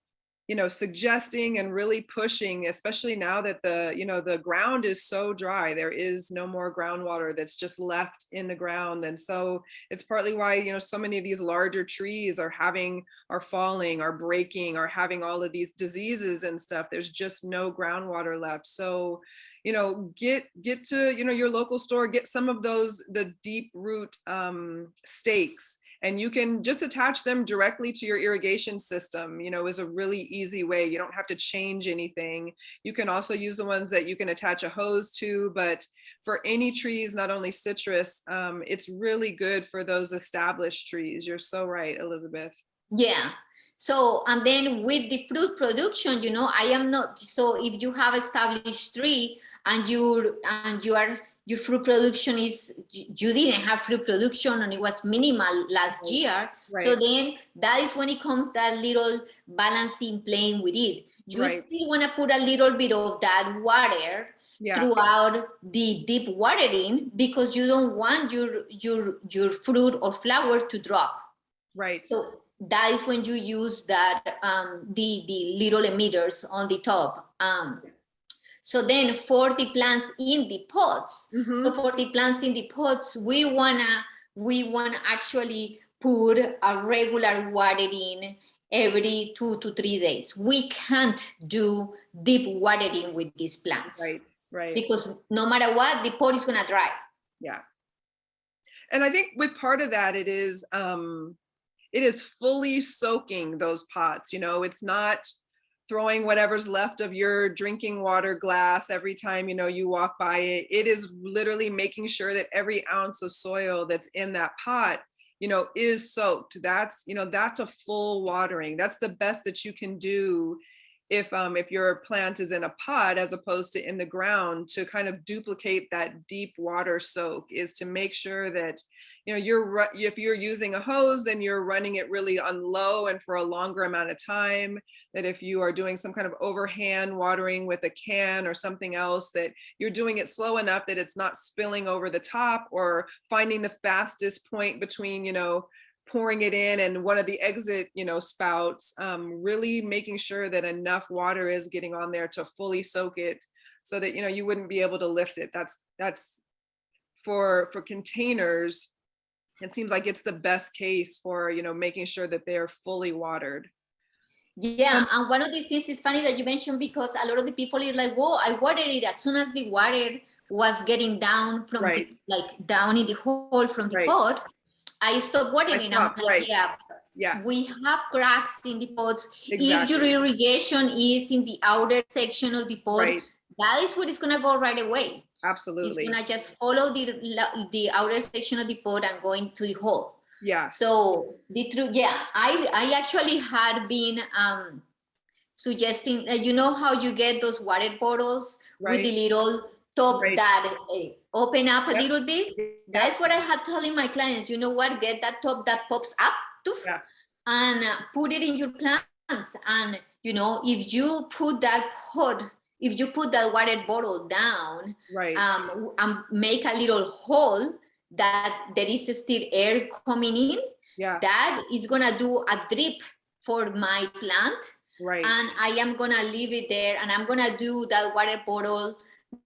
you know, suggesting and really pushing, especially now that the ground is so dry. There is no more groundwater that's just left in the ground. And so it's partly why, you know, so many of these larger trees are falling, are breaking, are having all of these diseases and stuff. There's just no groundwater left. So, you know, get to, you know, your local store, get some of the deep root stakes, and you can just attach them directly to your irrigation system, you know, is a really easy way. You don't have to change anything. You can also use the ones that you can attach a hose to, but for any trees, not only citrus, it's really good for those established trees. You're so right, Elizabeth. Yeah. So, and then with the fruit production, you know, I am not, so if you have established tree and your fruit production is, you didn't have fruit production and it was minimal last year. Right. So then that is when it comes that little balancing playing with it. You Right. still want to put a little bit of that water throughout the deep watering, because you don't want your fruit or flowers to drop. Right. So that is when you use that the little emitters on the top. So then for the plants in the pots, so for the plants in the pots, we wanna actually put a regular watering every 2 to 3 days. We can't do deep watering with these plants. Right. Because no matter what, the pot is gonna dry. Yeah. And I think with part of that, it is fully soaking those pots. You know, it's not throwing whatever's left of your drinking water glass every time, you know, you walk by it. It is literally making sure that every ounce of soil that's in that pot, you know, is soaked. That's, you know, that's a full watering. That's the best that you can do if your plant is in a pot as opposed to in the ground, to kind of duplicate that deep water soak, is to make sure that, you know, if you're using a hose, then you're running it really on low and for a longer amount of time. That if you are doing some kind of overhand watering with a can or something else, that you're doing it slow enough that it's not spilling over the top, or finding the fastest point between, you know, pouring it in and one of the exit, you know, spouts, really making sure that enough water is getting on there to fully soak it, so that, you know, you wouldn't be able to lift it. That's for containers. It seems like it's the best case for, you know, making sure that they're fully watered. Yeah, and one of the things is funny that you mentioned, because a lot of the people is like, whoa, I watered it as soon as the water was getting down from down in the hole from the pot. I stopped watering. I'm like, yeah, we have cracks in the pots. If your irrigation is in the outer section of the pot, that is what is gonna go right away. Absolutely. It's gonna just follow the outer section of the pot and go into the hole. Yeah. So the truth, I actually had been suggesting that, you know how you get those water bottles with the little top that open up a little bit? That's what I had telling my clients. You know what? Get that top that pops up, and put it in your plants. And you know, if you put that pot, if you put that water bottle down, and make a little hole that there is still air coming in, that is gonna do a drip for my plant. And I am gonna leave it there, and I'm gonna do that water bottle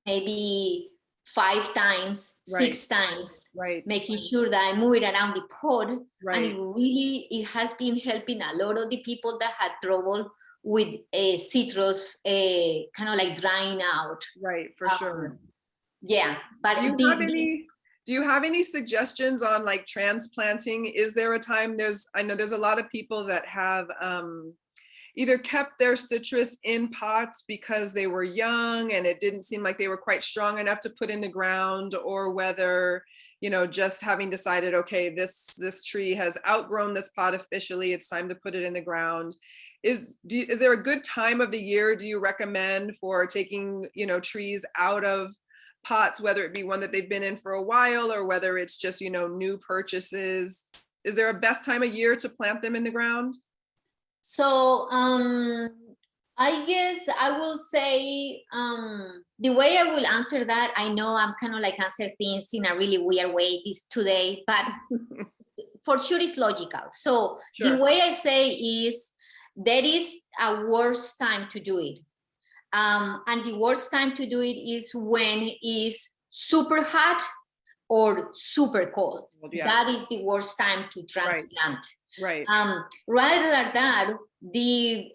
maybe 5 times, 6 times, making sure that I move it around the pot. And it has been helping a lot of the people that had trouble with citrus kind of like drying out. For sure. Yeah, but do you have any suggestions on like transplanting? Is there a time? I know there's a lot of people that have either kept their citrus in pots because they were young and it didn't seem like they were quite strong enough to put in the ground, or whether, just having decided, okay, this tree has outgrown this pot officially, it's time to put it in the ground. Is there a good time of the year do you recommend for taking, trees out of pots, whether it be one that they've been in for a while or whether it's just, new purchases? Is there a best time of year to plant them in the ground? So I guess I will say the way I will answer that, I know I'm kind of like answer things in a really weird way this today, but for sure it's logical. So Sure. The way I say is there is a worse time to do it. And the worst time to do it is when it's super hot or super cold. Yeah. That is the worst time to transplant. Right. Rather than that, the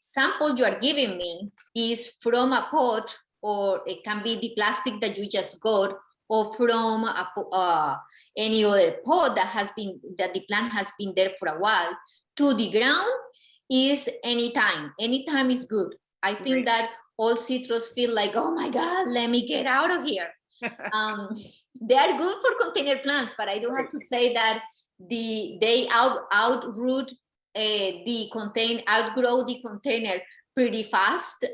sample you are giving me is from a pot, or it can be the plastic that you just got, or from any other pot that the plant has been there for a while. To the ground is anytime. Anytime is good. I think that all citrus feel like, oh my God, let me get out of here. They are good for container plants, but I do have to say that they outgrow the container pretty fast.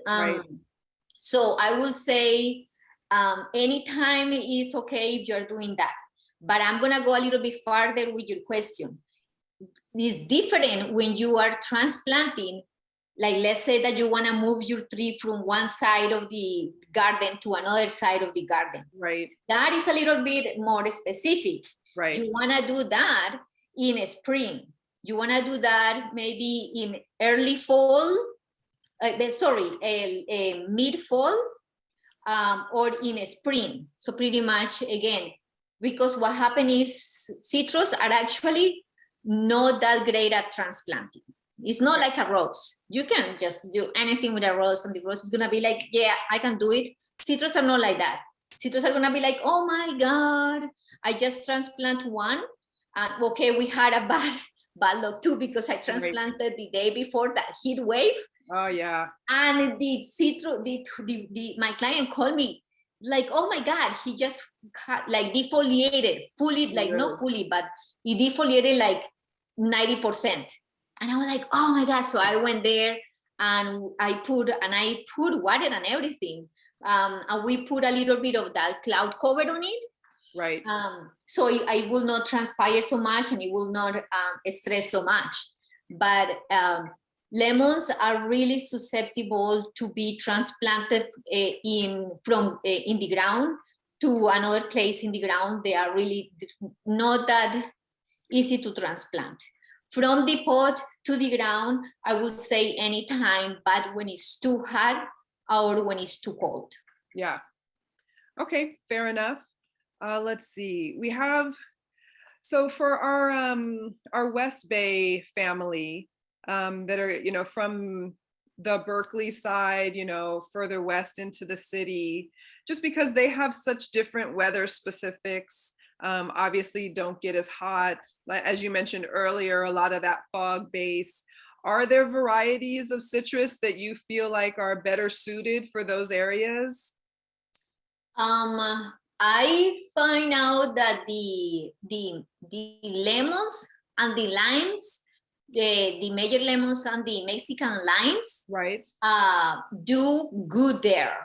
So I will say anytime is okay if you're doing that. But I'm gonna go a little bit farther with your question. It's different when you are transplanting. Like, let's say that you want to move your tree from one side of the garden to another side of the garden. Right. That is a little bit more specific. Right. You want to do that in spring. You want to do that maybe in early fall, mid-fall, or in spring. So pretty much, again, because what happens is citrus are actually not that great at transplanting. It's not like a rose. You can just do anything with a rose, and the rose is gonna be like, yeah, I can do it. Citrus are not like that. Citrus are gonna be like, oh my God, I just transplant one. Okay, we had a bad luck too, because I transplanted the day before that heat wave. Oh yeah. And the citrus, my client called me like, oh my God, he just like defoliated fully, like not fully, but he defoliated like 90%. And I was like, oh my God. So I went there and I put water and everything. And we put a little bit of that cloud cover on it. Right. So I will not transpire so much, and it will not stress so much. But lemons are really susceptible to be transplanted in the ground to another place in the ground. They are really not that easy to transplant. From the pot to the ground, I would say anytime, but when it's too hot or when it's too cold. Yeah. Okay, fair enough. Let's see. We have, so for our West Bay family that are, from the Berkeley side, further west into the city, just because they have such different weather specifics. Obviously don't get as hot, as you mentioned earlier, a lot of that fog base. Are there varieties of citrus that you feel like are better suited for those areas? I find out that the lemons and the limes, the major lemons and the Mexican limes, right, do good there.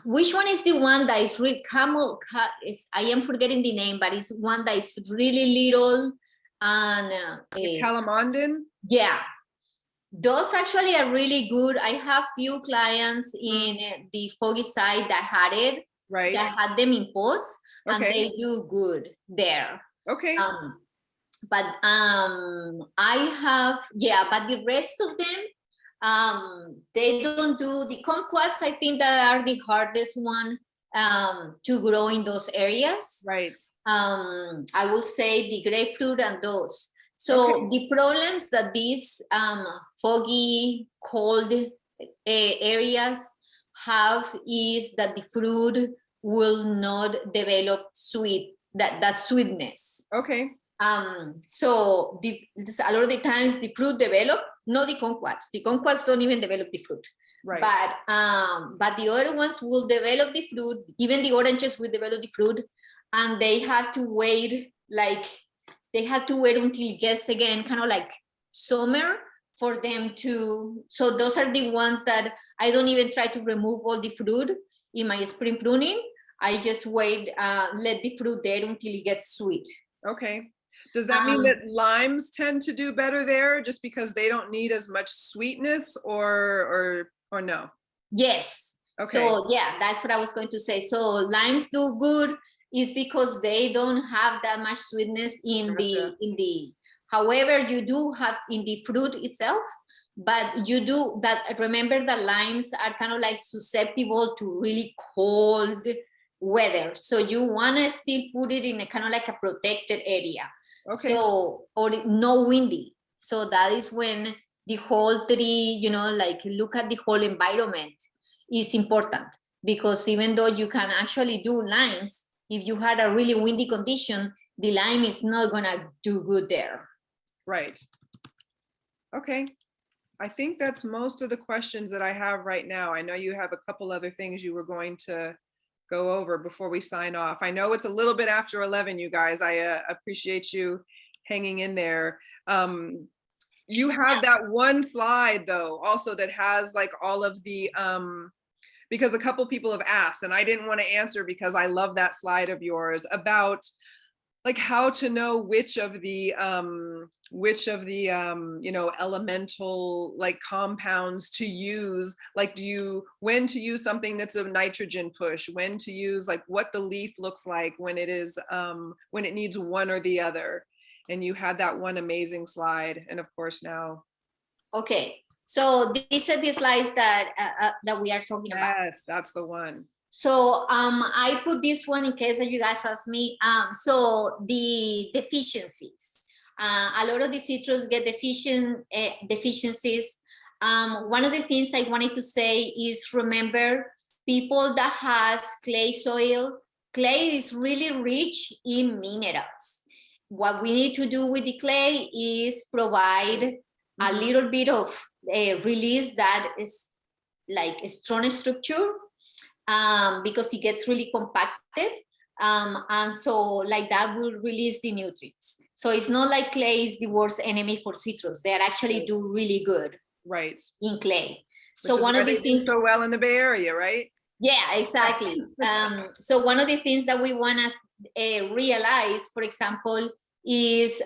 Which one is the one that is really camel? I am forgetting the name, but it's one that is really little and Calamondin. Yeah, those actually are really good. I have few clients in the foggy side that had it, that had them in pots, and they do good there. Okay. But I have, but the rest of them, they don't do the kumquats. I think that are the hardest one to grow in those areas. Right. I will say the grapefruit and those. So the problems that these foggy, cold areas have is that the fruit will not develop that sweetness. Okay. So a lot of the times the fruit develop, not the kumquats. The kumquats don't even develop the fruit. Right. But the other ones will develop the fruit. Even the oranges will develop the fruit, and they have to wait until it gets again kind of like summer for them to. So those are the ones that I don't even try to remove all the fruit in my spring pruning. I just wait, let the fruit there until it gets sweet. Okay. Does that mean that limes tend to do better there just because they don't need as much sweetness, or no? Yes. Okay. So yeah, that's what I was going to say. So limes do good is because they don't have that much sweetness in the, however, you do have in the fruit itself, but you do, but remember that limes are kind of like susceptible to really cold weather. So you want to still put it in a kind of like a protected area. Okay. So, or no windy. So that is when the whole tree, like look at the whole environment is important, because even though you can actually do limes, if you had a really windy condition, the lime is not gonna do good there. Right. Okay. I think that's most of the questions that I have right now. I know you have a couple other things you were going to go over before we sign off. I know it's a little bit after 11, you guys. I appreciate you hanging in there. You have that one slide though, also that has like all of the, because a couple people have asked and I didn't want to answer because I love that slide of yours about like how to know which of the elemental like compounds to use, like when to use something that's a nitrogen push, when to use, like what the leaf looks like when it is when it needs one or the other. And you had that one amazing slide, and of course now. Okay, so these are the slides that that we are talking about. Yes, that's the one. So I put this one in case that you guys ask me. So the deficiencies, a lot of the citrus get deficiencies. One of the things I wanted to say is, remember, people that has clay soil, clay is really rich in minerals. What we need to do with the clay is provide a little bit of release that is like a strong structure, because it gets really compacted, and so like that will release the nutrients. So it's not like clay is the worst enemy for citrus. They actually do really good in clay. So one of the things so well in the Bay Area, right? Yeah, exactly. So one of the things that we want to realize, for example, is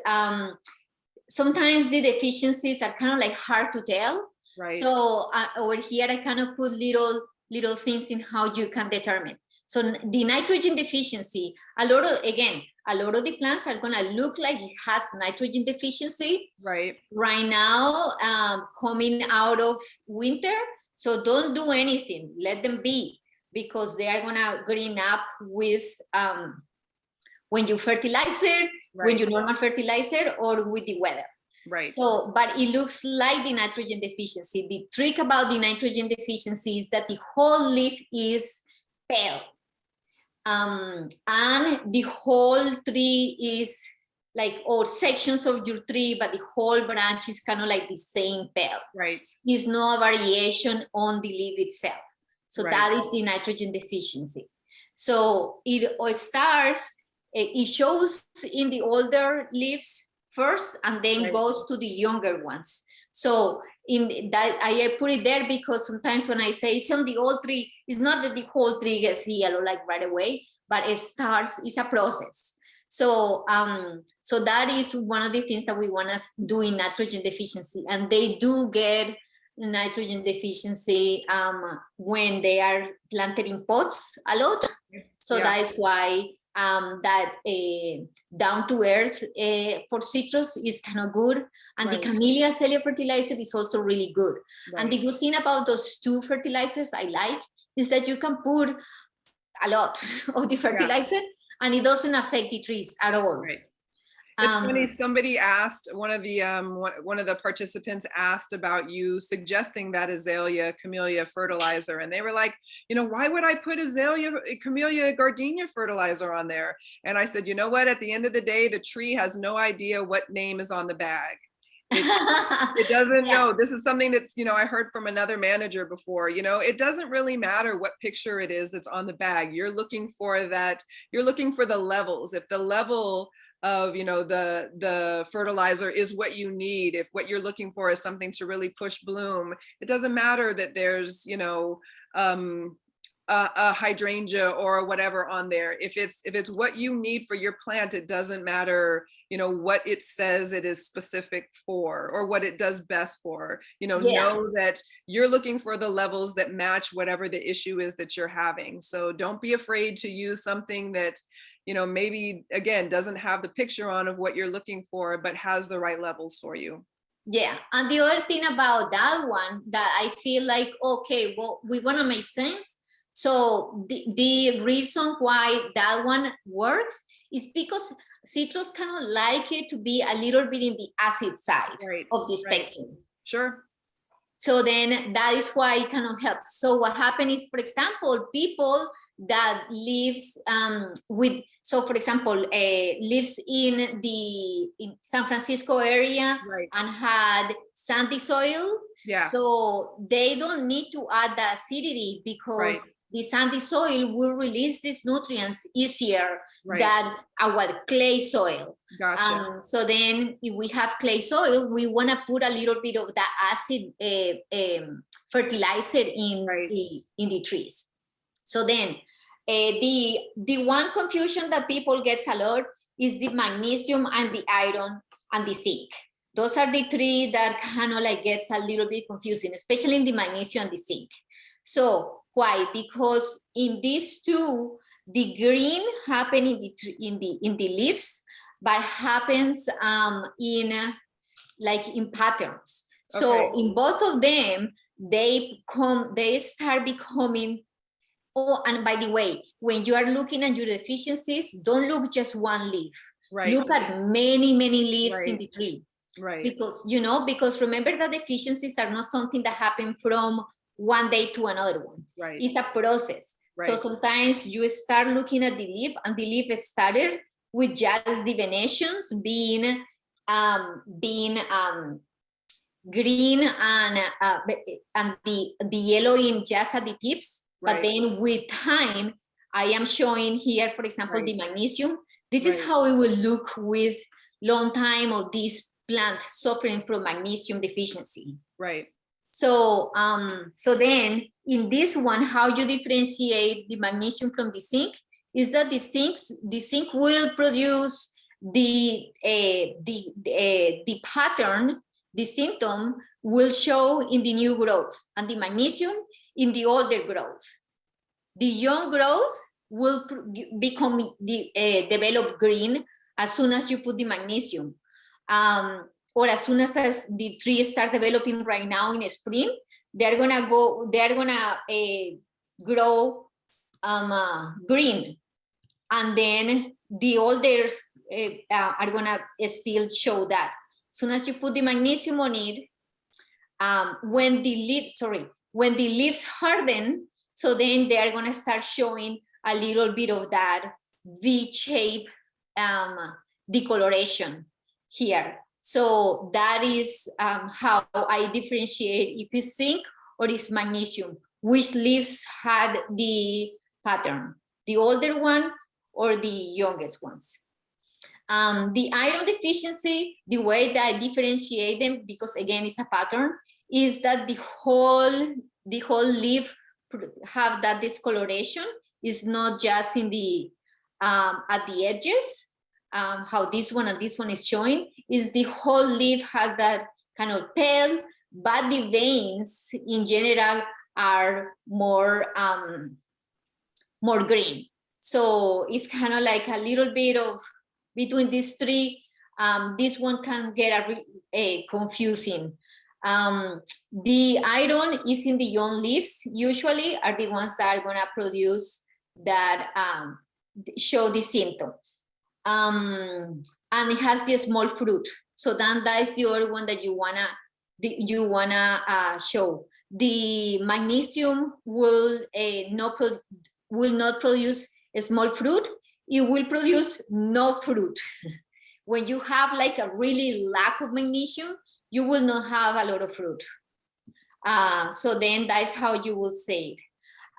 sometimes the deficiencies are kind of like hard to tell. Right. So over here, I kind of put little things in how you can determine. So the nitrogen deficiency, a lot of the plants are gonna look like it has nitrogen deficiency right now, coming out of winter. So don't do anything, let them be, because they are gonna green up with when you fertilize it, when you normal fertilize it, or with the weather. Right. So, but it looks like the nitrogen deficiency. The trick about the nitrogen deficiency is that the whole leaf is pale. And the whole tree is like, or sections of your tree, but the whole branch is kind of like the same pale. Right. There's no variation on the leaf itself. So that is the nitrogen deficiency. So it shows in the older leaves first, and then goes to the younger ones. So in that, I put it there because sometimes when I say it's on the old tree, it's not that the whole tree gets yellow like right away, but it's a process. So so that is one of the things that we want to do in nitrogen deficiency, and they do get nitrogen deficiency when they are planted in pots a lot. So that is why that down to earth for citrus is kind of good, and the Camellia Celia fertilizer is also really good. And the good thing about those two fertilizers I like is that you can put a lot of the fertilizer and it doesn't affect the trees at all. It's funny, somebody asked, one of the participants asked about you suggesting that azalea camellia fertilizer, and they were like, why would I put azalea camellia gardenia fertilizer on there? And I said, you know what, at the end of the day, the tree has no idea what name is on the bag. It doesn't know. This is something that, I heard from another manager before, it doesn't really matter what picture it is that's on the bag. You're looking for the levels. If the level of the fertilizer is what you need, if what you're looking for is something to really push bloom, it doesn't matter that there's a hydrangea or whatever on there. If it's what you need for your plant, it doesn't matter what it says it is specific for or what it does best for. Know that you're looking for the levels that match whatever the issue is that you're having. So don't be afraid to use something that maybe again doesn't have the picture on of what you're looking for, but has the right levels for you. Yeah, and the other thing about that one that I feel like, okay, well, we want to make sense. So the reason why that one works is because citrus kind of like it to be a little bit in the acid side of the spectrum. Sure. So then that is why it kind of helps. So what happens is, for example, people that lives for example, lives in San Francisco area and had sandy soil. Yeah. So they don't need to add the acidity because the sandy soil will release these nutrients easier than our clay soil. Gotcha. So then if we have clay soil, we want to put a little bit of that acid fertilizer in the trees. So then the one confusion that people gets a lot is the magnesium and the iron and the zinc. Those are the three that kind of like gets a little bit confusing, especially in the magnesium and the zinc. So why? Because in these two, the green happen in the leaves, but happens in patterns. So in both of them, they start becoming. Oh, and by the way, when you are looking at your deficiencies, don't look just one leaf. Look at many leaves in the tree. Because remember that deficiencies are not something that happen from one day to another one. It's a process. So sometimes you start looking at the leaf, and the leaf started with just the venations being green and the yellow in just at the tips. But then with time, I am showing here, for example, the magnesium. This is how it will look with long time of this plant suffering from magnesium deficiency. So then in this one, how you differentiate the magnesium from the zinc is that the zinc will produce the pattern, the symptom will show in the new growth, and the magnesium in the older growth. The young growth will become develop green as soon as you put the magnesium. Or as soon as the tree start developing right now in spring, they're gonna grow green, and then the older are gonna still show that. As soon as you put the magnesium on it, when the leaves harden, so then they are gonna start showing a little bit of that V-shape decoloration here. So that is how I differentiate if it's zinc or it's magnesium, which leaves had the pattern, the older one or the youngest ones. The iron deficiency, the way that I differentiate them, because again, it's a pattern, is that the whole leaf have that discoloration. Is not just in the at the edges, how this one and this one is showing, is the whole leaf has that kind of pale, but the veins in general are more green. So it's kind of like a little bit of between these three. This one can get a confusing. The iron is in the young leaves, usually are the ones that are gonna produce that show the symptoms. and it has the small fruit. So then that is the other one that you wanna show. The magnesium will not produce a small fruit. It will produce no fruit. When you have like a really lack of magnesium, you will not have a lot of fruit. So then that's how you will say it.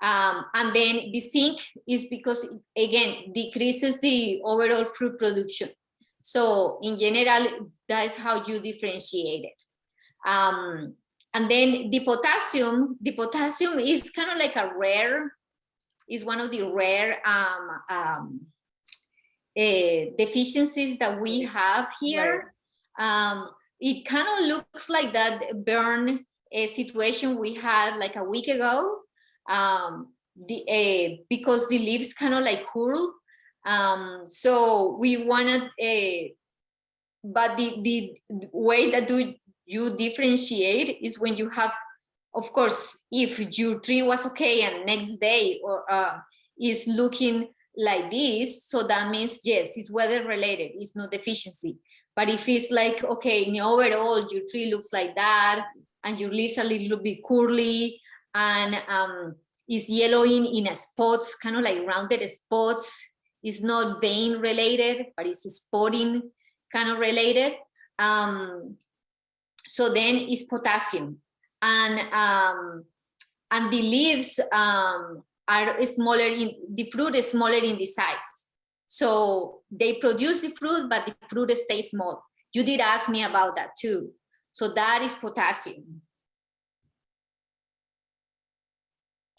And then the zinc is because, again, decreases the overall fruit production. So in general, that's how you differentiate it. And then the potassium is kind of like is one of the rare deficiencies that we have here. Right. It kind of looks like that burn situation we had like a week ago, because the leaves kind of like curl. So we wanted, but the way that you differentiate is when you have, of course, if your tree was okay and next day or is looking like this, so that means yes, it's weather related, it's no deficiency. But if it's like, okay, in overall your tree looks like that and your leaves are a little bit curly and is yellowing in a spots, kind of like rounded spots, it's not vein related, but it's spotting kind of related. So then it's potassium, and the leaves are smaller the fruit is smaller in the size. So they produce the fruit, but the fruit stays small. You did ask me about that too. So that is potassium.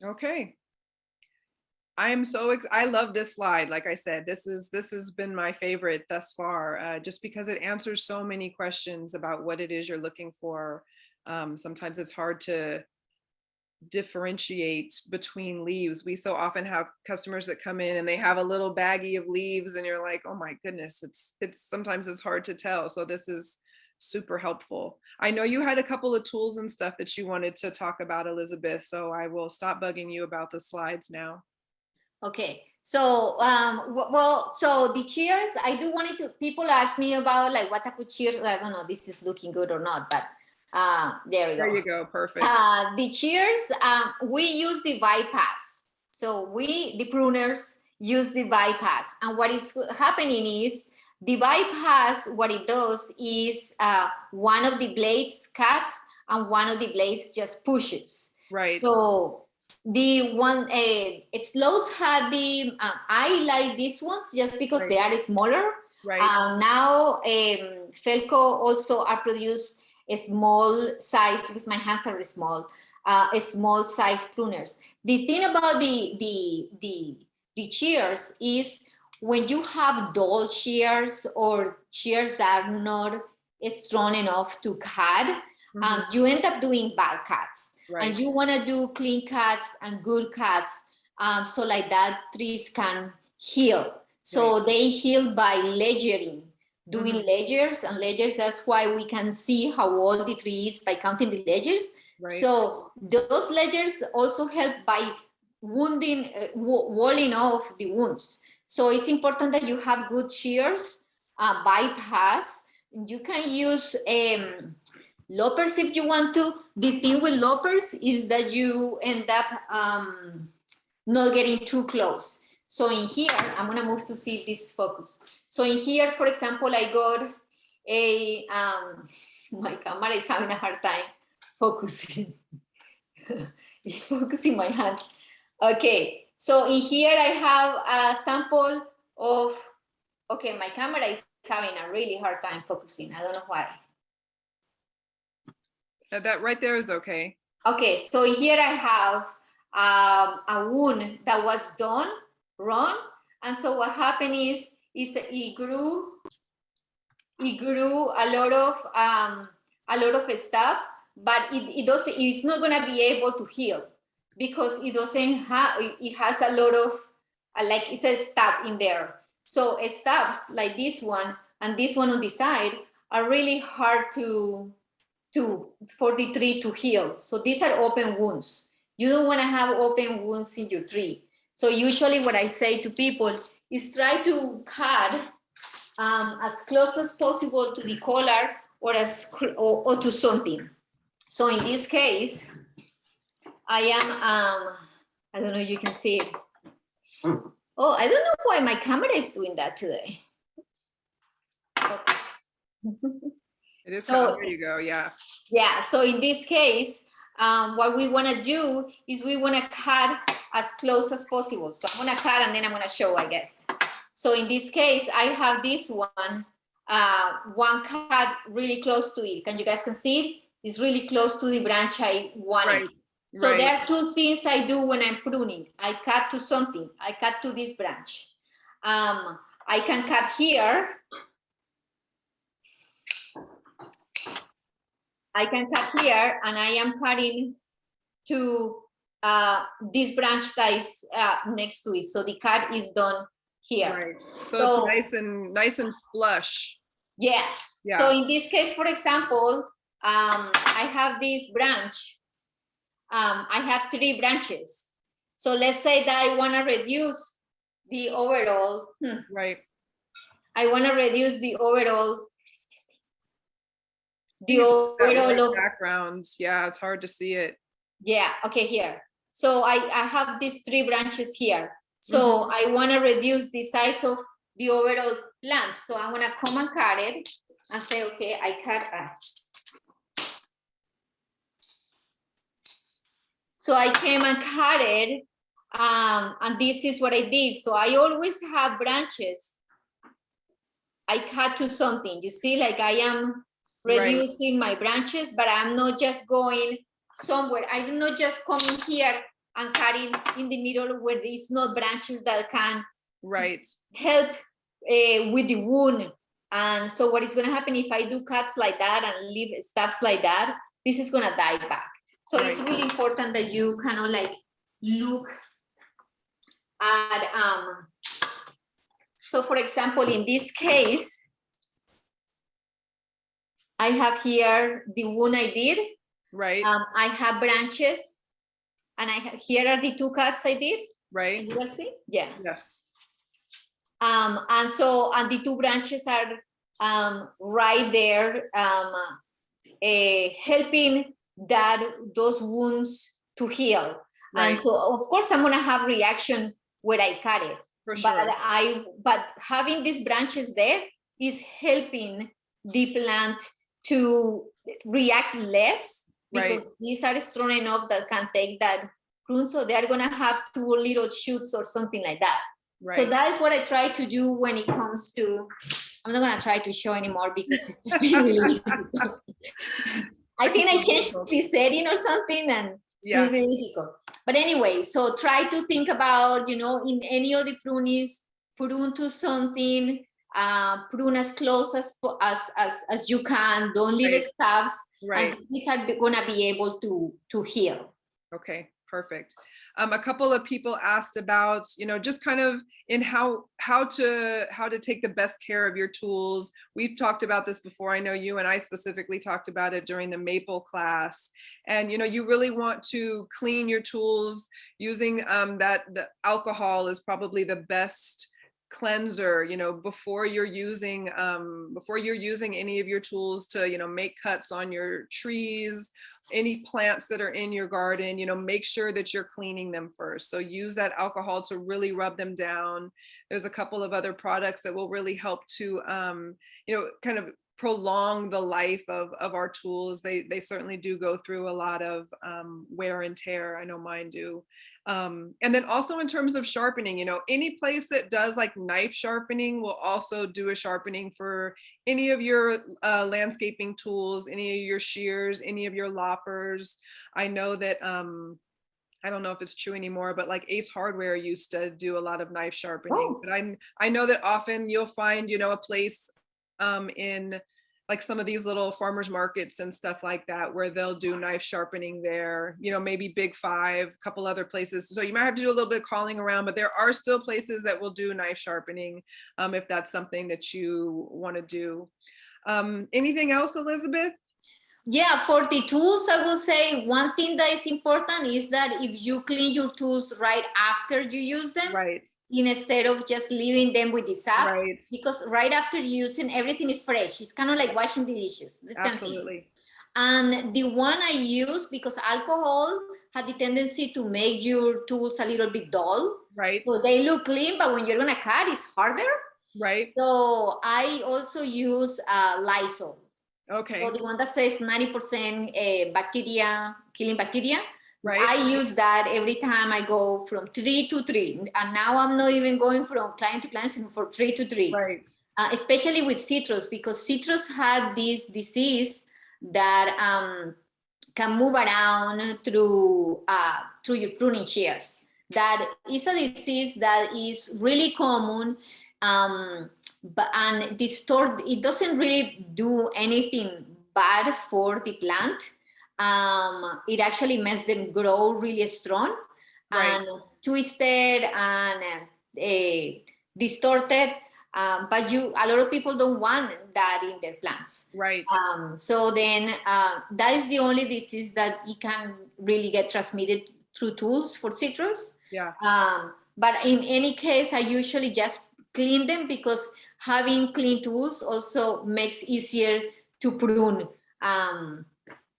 Okay. I love this slide. Like I said, this has been my favorite thus far, just because it answers so many questions about what it is you're looking for. Sometimes it's hard to differentiate between leaves. We so often have customers that come in and they have a little baggie of leaves and you're like, oh my goodness, sometimes it's hard to tell. So this is super helpful. I know you had a couple of tools and stuff that you wanted to talk about, Elizabeth, so I will stop bugging you about the slides now. Okay, so so the chairs, I do wanted to, people ask me about like what type of chairs. I don't know, this is looking good or not, but there we go. There you go, perfect. The chairs, we use the bypass. So the pruners use the bypass, and what is happening is the bypass, what it does is one of the blades cuts and one of the blades just pushes. Right. So the one, it slows had the, I like these ones just because they are smaller. Right. Now, Felco also are produced a small size, because my hands are small, a small size pruners. The thing about the shears is when you have dull shears or shears that are not strong enough to cut, you end up doing bad cuts. Right. And you want to do clean cuts and good cuts, so like that trees can heal. So right. They heal by layering, doing layers and layers. That's why we can see how old the tree is by counting the layers. Right. So those layers also help by wounding, walling off the wounds. So it's important that you have good shears, bypass. You can use loppers if you want to. The thing with loppers is that you end up not getting too close. So in here, I'm gonna move to see this focus. So in here, for example, I got a, my camera is having a hard time focusing. Focusing my hand. Okay, so in here I have a sample of, okay, my camera is having a really hard time focusing. I don't know why. That right there is okay. Okay, so here I have a wound that was done wrong, and so what happened is it grew a lot of stuff, but it's not gonna be able to heal because it doesn't have, it has a lot of like it says stub in there. So stubs like this one and this one on the side are really hard for the tree to heal. So these are open wounds. You don't want to have open wounds in your tree. So usually what I say to people is try to cut as close as possible to the collar or or to something. So in this case, I am, I don't know if you can see it. Oh, I don't know why my camera is doing that today. Focus. It is, So, there you go, yeah. Yeah, so in this case, what we want to do is we want to cut as close as possible. So I'm going to cut and then I'm going to show, I guess. So in this case, I have this one cut really close to it. You guys can see it? It's really close to the branch I wanted. Right. So right. there are two things I do when I'm pruning. I cut to something. I cut to this branch. I can cut here. I can cut here, and I am cutting to this branch that is next to it. So the cut is done here. Right. So it's nice and flush. Yeah. Yeah. So in this case, for example, I have this branch. I have 3 branches. So let's say that I want to reduce the overall. Right. I want to reduce the overall. The overall background. Yeah, it's hard to see it. Yeah. Okay. Here. So I have these 3 branches here. So I want to reduce the size of the overall plant. So I'm going to come and cut it and say, okay, I cut that. So I came and cut it, and this is what I did. So I always have branches. I cut to something. You see, like I am reducing my branches, but I'm not just going somewhere. I'm not just coming here and cutting in the middle where there's no branches that can help with the wound. And so what is going to happen if I do cuts like that and leave stuffs like that, this is going to die back. So it's really important that you kind of like look at, so for example, in this case, I have here the wound I did. Right. I have branches, and here are the 2 cuts I did. Right. You guys see? Yeah. Yes. And the 2 branches are right there, helping those wounds to heal. Right. And so, of course, I'm gonna have reaction where I cut it. For sure. But having these branches there is helping the plant to react less, because these are strong enough that can take that prune. So they're gonna have 2 little shoots or something like that. Right. So that is what I try to do when it comes to. I'm not gonna try to show anymore because it's really difficult. I think I changed the setting or something, and it's really difficult. But anyway, so try to think about, in any of the prunings, prune to something, prune as close as you can. Don't leave stubs. And these are gonna be able to heal. Okay, perfect. A couple of people asked about, just kind of in how to take the best care of your tools. We've talked about this before. I know you and I specifically talked about it during the maple class. And you really want to clean your tools using the alcohol is probably the best cleanser, before you're using any of your tools to make cuts on your trees, any plants that are in your garden. Make sure that you're cleaning them first. So use that alcohol to really rub them down. There's a couple of other products that will really help to kind of prolong the life of our tools. They certainly do go through a lot of wear and tear. I know mine do. And then also in terms of sharpening, any place that does like knife sharpening will also do a sharpening for any of your landscaping tools, any of your shears, any of your loppers. I know that I don't know if it's true anymore, but like Ace Hardware used to do a lot of knife sharpening. But I know that often you'll find, a place in like some of these little farmers markets and stuff like that, where they'll do knife sharpening there, maybe Big Five, a couple other places. So you might have to do a little bit of calling around, but there are still places that will do knife sharpening if that's something that you want to do. Anything else, Elizabeth? Yeah, for the tools, I will say one thing that is important is that if you clean your tools right after you use them, Right. instead of just leaving them with the sap, Right. because right after using, everything is fresh. It's kind of like washing the dishes. The same thing. Absolutely. And the one I use, because alcohol had the tendency to make your tools a little bit dull. Right. So they look clean, but when you're gonna cut, it's harder. Right. So I also use Lysol. Okay. So the one that says 90% bacteria, killing bacteria. Right. I use that every time I go from 3 to 3. And now I'm not even going from client to client, from 3 to 3. Right. Especially with citrus, because citrus had this disease that can move around through your pruning shears. That is a disease that is really common, and it doesn't really do anything bad for the plant. It actually makes them grow really strong, Right. and twisted and distorted. But a lot of people don't want that in their plants. Right. So then that is the only disease that it can really get transmitted through tools for citrus. Yeah. But in any case, I usually just clean them, because having clean tools also makes easier to prune.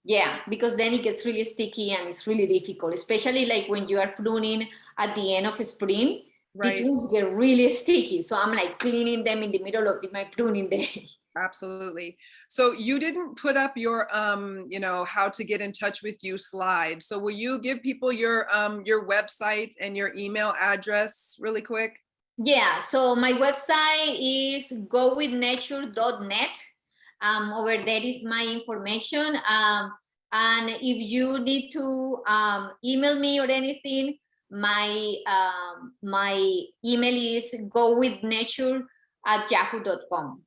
Yeah, because then it gets really sticky and it's really difficult, especially like when you are pruning at the end of spring. Right. The tools get really sticky. So I'm like cleaning them in the middle of my pruning day. Absolutely. So you didn't put up your how to get in touch with you slide. So will you give people your website and your email address really quick? Yeah, so my website is gowithnature.net. Over there is my information. And if you need to email me or anything, my email is gowithnature@yahoo.com.